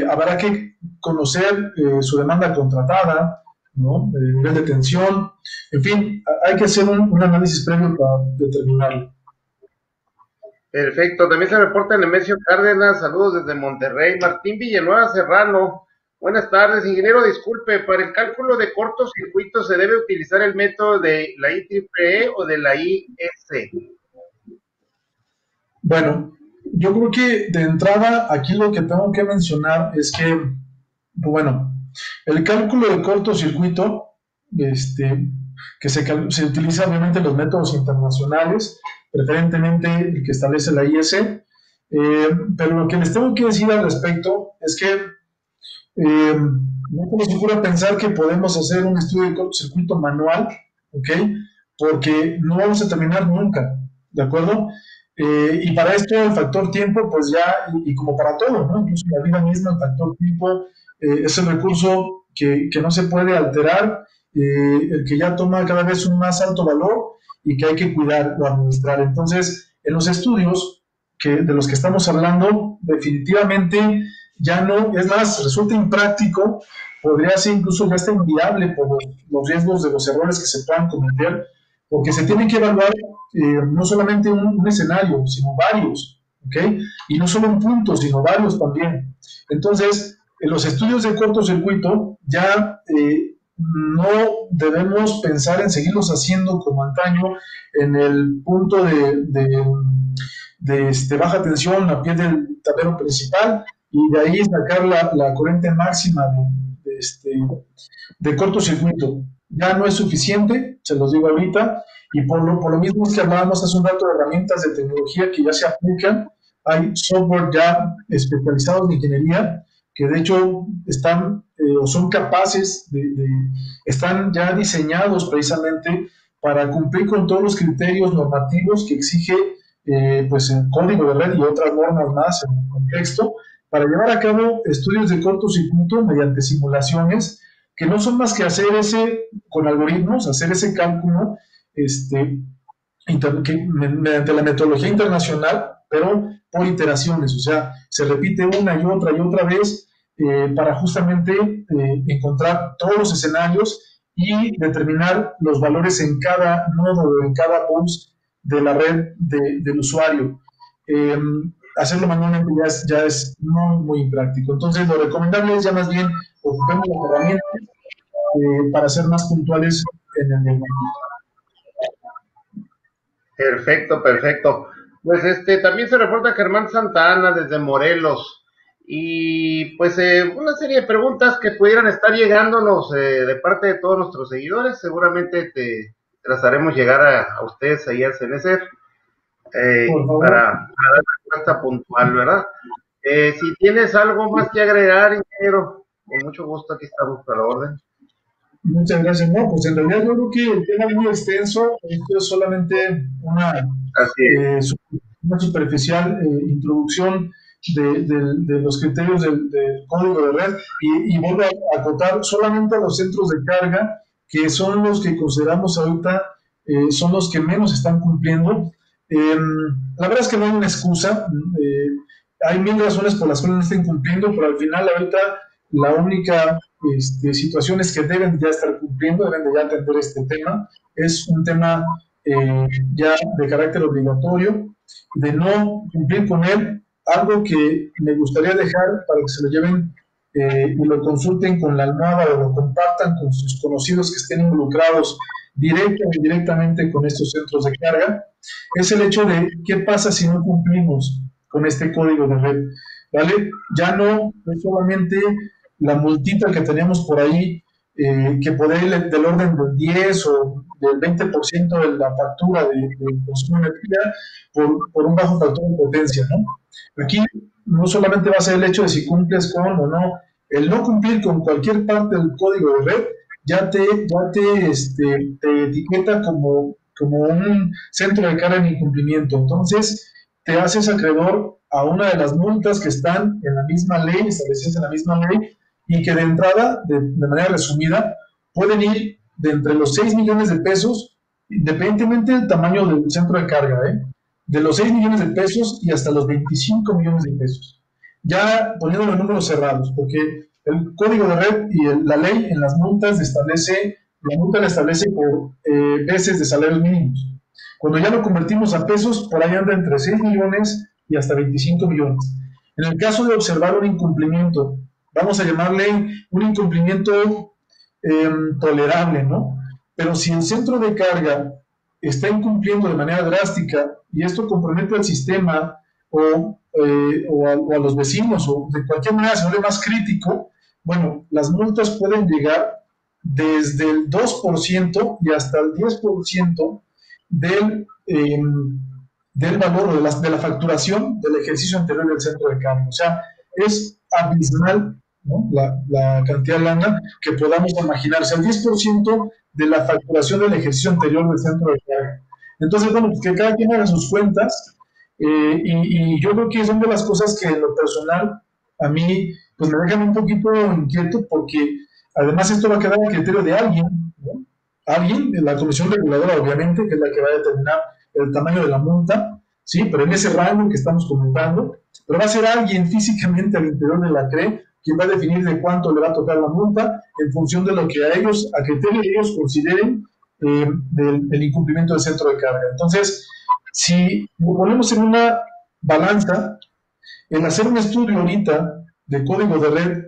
habrá que conocer su demanda contratada, ¿no? El nivel de tensión, en fin, hay que hacer un análisis previo para determinarlo. Perfecto, también se reporta Nemesio Cárdenas, saludos desde Monterrey, Martín Villanueva Serrano, buenas tardes, ingeniero, disculpe, para el cálculo de cortocircuito se debe utilizar el método de la IEEE o de la IS. Bueno, yo creo que de entrada aquí lo que tengo que mencionar es que, bueno, el cálculo de cortocircuito, que se utiliza obviamente los métodos internacionales, preferentemente el que establece la IS, pero lo que les tengo que decir al respecto es que no se nos ocurre pensar que podemos hacer un estudio de cortocircuito manual, ¿ok? Porque no vamos a terminar nunca, ¿de acuerdo? Y para esto el factor tiempo, pues ya, y como para todo, ¿no? Incluso la vida misma, el factor tiempo es el recurso que no se puede alterar, el que ya toma cada vez un más alto valor y que hay que cuidar o administrar. Entonces, en los estudios de los que estamos hablando, definitivamente ya no, es más, resulta impráctico, podría ser incluso ya está inviable por los riesgos de los errores que se puedan cometer, porque se tiene que evaluar no solamente un escenario, sino varios, ¿ok? Y no solo un punto, sino varios también. Entonces, en los estudios de cortocircuito ya no debemos pensar en seguirlos haciendo como antaño en el punto de baja tensión a pie del tablero principal y de ahí sacar la corriente máxima de cortocircuito. Ya no es suficiente, se los digo ahorita, y por lo mismo es que hablábamos hace un rato de herramientas de tecnología que ya se aplican, hay software ya especializados en ingeniería que de hecho están o son capaces están ya diseñados precisamente para cumplir con todos los criterios normativos que exige pues el código de red y otras normas más en el contexto, para llevar a cabo estudios de cortocircuito mediante simulaciones que no son más que hacer con algoritmos, hacer ese cálculo mediante la metodología internacional, pero por iteraciones, o sea, se repite una y otra vez para justamente encontrar todos los escenarios y determinar los valores en cada nodo o en cada pulse de la red del usuario. Hacerlo manualmente ya es muy impráctico. Entonces, lo recomendable es ya más bien ocupemos las herramientas para ser más puntuales en el diagnóstico. Perfecto. Pues también se reporta Germán Santa Ana desde Morelos. Y pues una serie de preguntas que pudieran estar llegándonos de parte de todos nuestros seguidores, seguramente te las haremos llegar a ustedes ahí al CNCER para dar respuesta puntual, ¿verdad? Si tienes algo más que agregar, ingeniero, con mucho gusto aquí estamos para la orden. Muchas gracias. No, pues en realidad yo creo que el tema es muy extenso. Esto es solamente una superficial introducción de los criterios del código de red y vuelvo a acotar solamente a los centros de carga, que son los que consideramos ahorita son los que menos están cumpliendo. La verdad es que no hay una excusa. Hay mil razones por las cuales no estén cumpliendo, pero al final ahorita la única situación es que deben ya estar cumpliendo, deben de ya atender este tema. Es un tema ya de carácter obligatorio, de no cumplir con él, algo que me gustaría dejar para que se lo lleven y lo consulten con la almohada o lo compartan con sus conocidos que estén involucrados directa o indirectamente con estos centros de carga, es el hecho de qué pasa si no cumplimos con este código de red, ¿vale? Ya no es solamente la multita que teníamos por ahí, que puede ir del orden del 10 o del 20% de la factura de consumo de energía por un bajo factor de potencia, ¿no? Aquí no solamente va a ser el hecho de si cumples con o no, el no cumplir con cualquier parte del código de red ya te etiqueta como un centro de carga en incumplimiento. Entonces, te haces acreedor a una de las multas que están en la misma ley, establecidas en la misma ley, y que de entrada, de manera resumida, pueden ir de entre los 6 millones de pesos, independientemente del tamaño del centro de carga, de los 6 millones de pesos y hasta los 25 millones de pesos. Ya poniéndolo en números cerrados, porque el código de red y la ley en las multas la multa la establece por veces de salarios mínimos. Cuando ya lo convertimos a pesos, por ahí anda entre 6 millones y hasta 25 millones. En el caso de observar un incumplimiento, vamos a llamarle un incumplimiento tolerable, ¿no? Pero si el centro de carga está incumpliendo de manera drástica y esto compromete al sistema o a los vecinos o de cualquier manera se vuelve más crítico, bueno, las multas pueden llegar desde el 2% y hasta el 10% del valor de la facturación del ejercicio anterior del centro de carga. O sea, es abismal, ¿no? la cantidad de lana que podamos imaginar. O sea, el 10% de la facturación del ejercicio anterior del centro de carga. Entonces, bueno, pues que cada quien haga sus cuentas y yo creo que son de las cosas que en lo personal a mí pues me dejan un poquito inquieto porque además esto va a quedar a criterio de alguien, ¿no? Alguien, la comisión reguladora obviamente, que es la que va a determinar el tamaño de la multa, sí, pero en ese rango que estamos comentando, pero va a ser alguien físicamente al interior de la CRE quien va a definir de cuánto le va a tocar la multa en función de lo que a criterio de ellos consideren del incumplimiento del centro de carga. Entonces, si lo ponemos en una balanza, en hacer un estudio ahorita de código de red,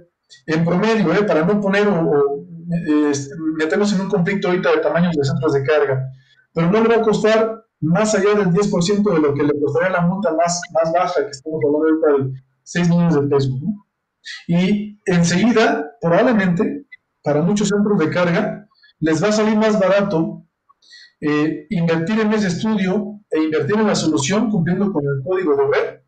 en promedio, para no poner meternos en un conflicto ahorita de tamaños de centros de carga, pero no le va a costar más allá del 10% de lo que le costaría la multa más baja, que estamos hablando ahorita de 6 millones de pesos, ¿no? Y enseguida, probablemente, para muchos centros de carga, les va a salir más barato invertir en ese estudio e invertir en la solución cumpliendo con el código de red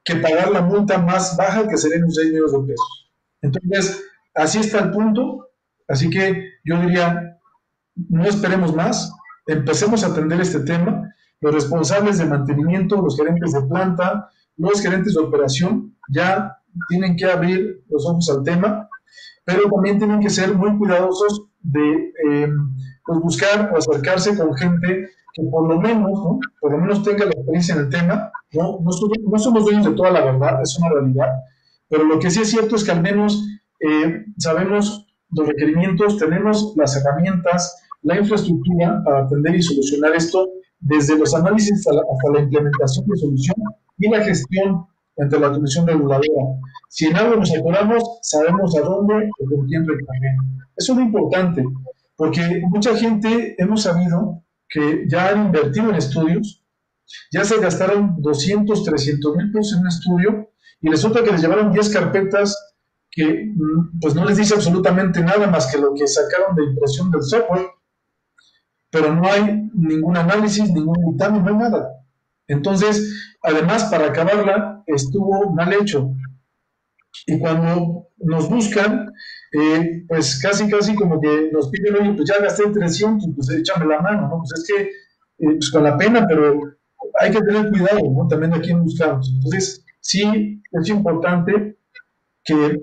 que pagar la multa más baja que serían unos 6 millones de pesos. Entonces, así está el punto. Así que yo diría, no esperemos más, empecemos a atender este tema. Los responsables de mantenimiento, los gerentes de planta, los gerentes de operación, ya tienen que abrir los ojos al tema, pero también tienen que ser muy cuidadosos de pues buscar o acercarse con gente que por lo menos tenga la experiencia en el tema. No somos dueños de toda la verdad, es una realidad, pero lo que sí es cierto es que al menos sabemos los requerimientos, tenemos las herramientas, la infraestructura para atender y solucionar esto desde los análisis hasta la implementación de solución y la gestión entre la Comisión Reguladora. Si en algo nos acordamos, sabemos a dónde o con quién reclamar. Eso es lo importante, porque mucha gente hemos sabido que ya han invertido en estudios, ya se gastaron 200, 300 mil pesos en un estudio y resulta que les llevaron 10 carpetas que pues no les dice absolutamente nada más que lo que sacaron de impresión del software, pero no hay ningún análisis, ningún dictamen, no hay nada. Entonces, además, para acabarla, estuvo mal hecho. Y cuando nos buscan, pues casi como que nos piden, oye, pues ya gasté 300, pues échame la mano, ¿no? Pues es que, pues con la pena, pero hay que tener cuidado, ¿no? También de quién buscamos. Entonces, sí, es importante que,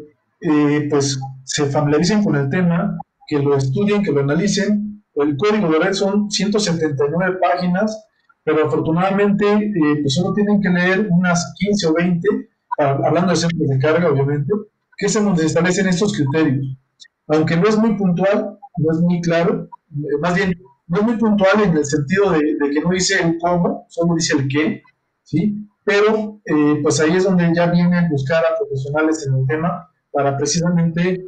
pues, se familiaricen con el tema, que lo estudien, que lo analicen. El código de red son 179 páginas, pero afortunadamente, pues solo tienen que leer unas 15 o 20, hablando de centros de carga, obviamente, que es en donde se establecen estos criterios. Aunque no es muy puntual, no es muy claro, más bien, no es muy puntual en el sentido de que no dice el cómo, solo dice el qué, ¿sí? Pero, pues ahí es donde ya vienen a buscar a profesionales en el tema para precisamente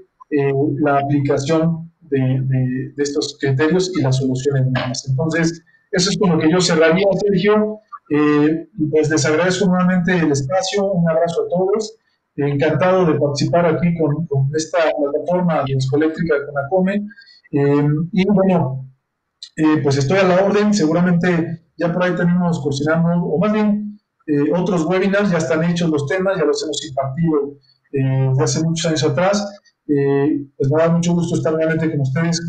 la aplicación de estos criterios y las soluciones mismas. Entonces, eso es con lo que yo cerraría, Sergio. Pues les agradezco nuevamente el espacio, un abrazo a todos, encantado de participar aquí con esta plataforma de Escoeléctrica de Conacome, y bueno, pues estoy a la orden, seguramente ya por ahí tenemos cocinando, o más bien otros webinars, ya están hechos los temas, ya los hemos impartido desde hace muchos años atrás. Pues me da mucho gusto estar nuevamente con ustedes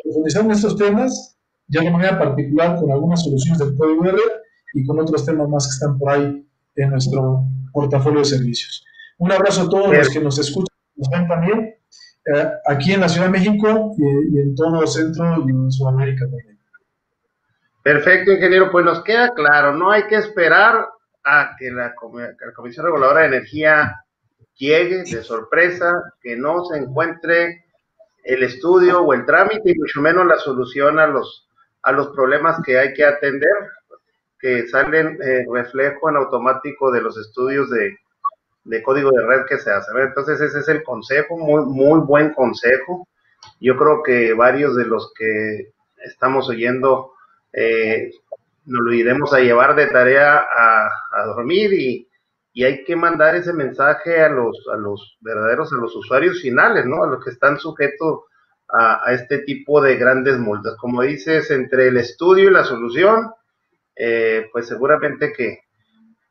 profundizando en estos temas, ya de manera particular con algunas soluciones del código R y con otros temas más que están por ahí en nuestro portafolio de servicios. Un abrazo a todos los que nos escuchan, nos ven también, aquí en la Ciudad de México y en todo Centro y en Sudamérica también. Perfecto, ingeniero, pues nos queda claro, no hay que esperar a que la Comisión Reguladora de Energía llegue de sorpresa, que no se encuentre el estudio o el trámite y mucho menos la solución a los problemas que hay que atender, que salen reflejo en automático de los estudios de código de red que se hacen. Entonces ese es el consejo, muy buen consejo. Yo creo que varios de los que estamos oyendo nos lo iremos a llevar de tarea a dormir y hay que mandar ese mensaje a los verdaderos, a los usuarios finales, ¿no? A los que están sujetos a este tipo de grandes multas. Como dices, entre el estudio y la solución, pues seguramente que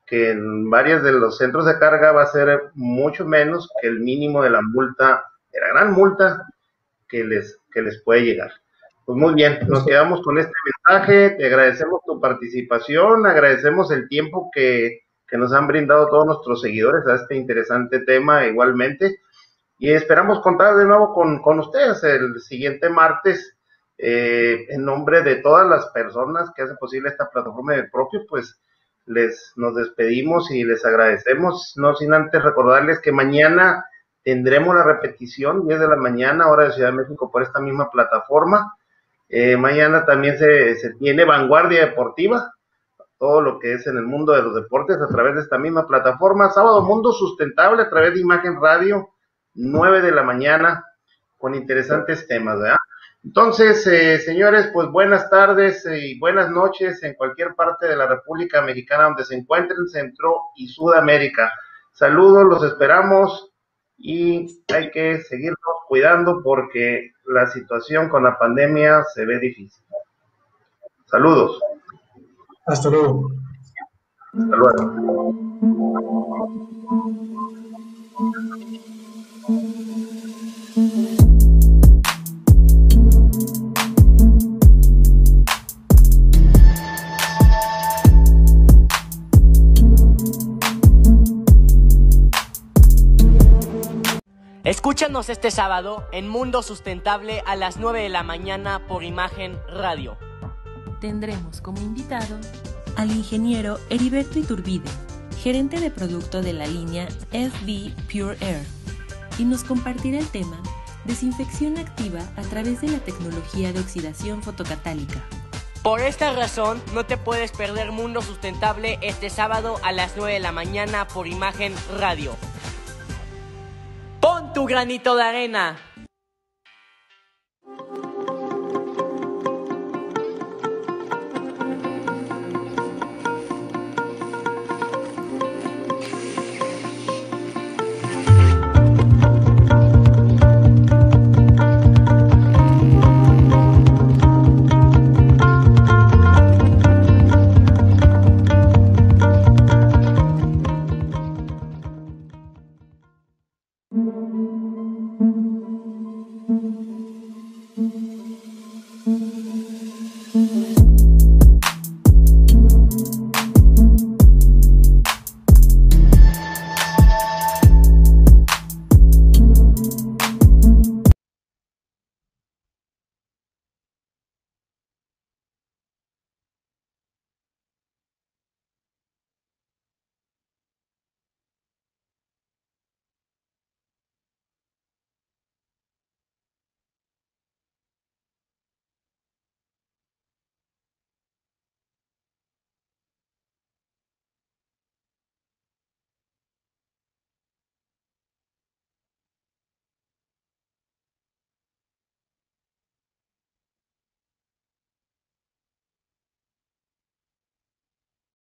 en varios de los centros de carga va a ser mucho menos que el mínimo de la multa, de la gran multa que les puede llegar. Pues muy bien, nos quedamos con este mensaje, te agradecemos tu participación, agradecemos el tiempo que nos han brindado todos nuestros seguidores a este interesante tema igualmente, y esperamos contar de nuevo con ustedes el siguiente martes. En nombre de todas las personas que hacen posible esta plataforma de propio, pues nos despedimos y les agradecemos, no sin antes recordarles que mañana tendremos la repetición, 10 de la mañana, hora de Ciudad de México, por esta misma plataforma. Mañana también se tiene Vanguardia Deportiva, todo lo que es en el mundo de los deportes a través de esta misma plataforma. Sábado Mundo Sustentable a través de Imagen Radio, 9 de la mañana, con interesantes temas, ¿verdad? Entonces, señores, pues buenas tardes y buenas noches en cualquier parte de la República Mexicana donde se encuentren, Centro y Sudamérica. Saludos, los esperamos y hay que seguirnos cuidando porque la situación con la pandemia se ve difícil. Saludos. Hasta luego. Hasta luego. Escúchanos este sábado en Mundo Sustentable a las 9 de la mañana por Imagen Radio. Tendremos como invitado al ingeniero Heriberto Iturbide, gerente de producto de la línea FB Pure Air, y nos compartirá el tema desinfección activa a través de la tecnología de oxidación fotocatálica. Por esta razón, no te puedes perder Mundo Sustentable este sábado a las 9 de la mañana por Imagen Radio. ¡Pon tu granito de arena!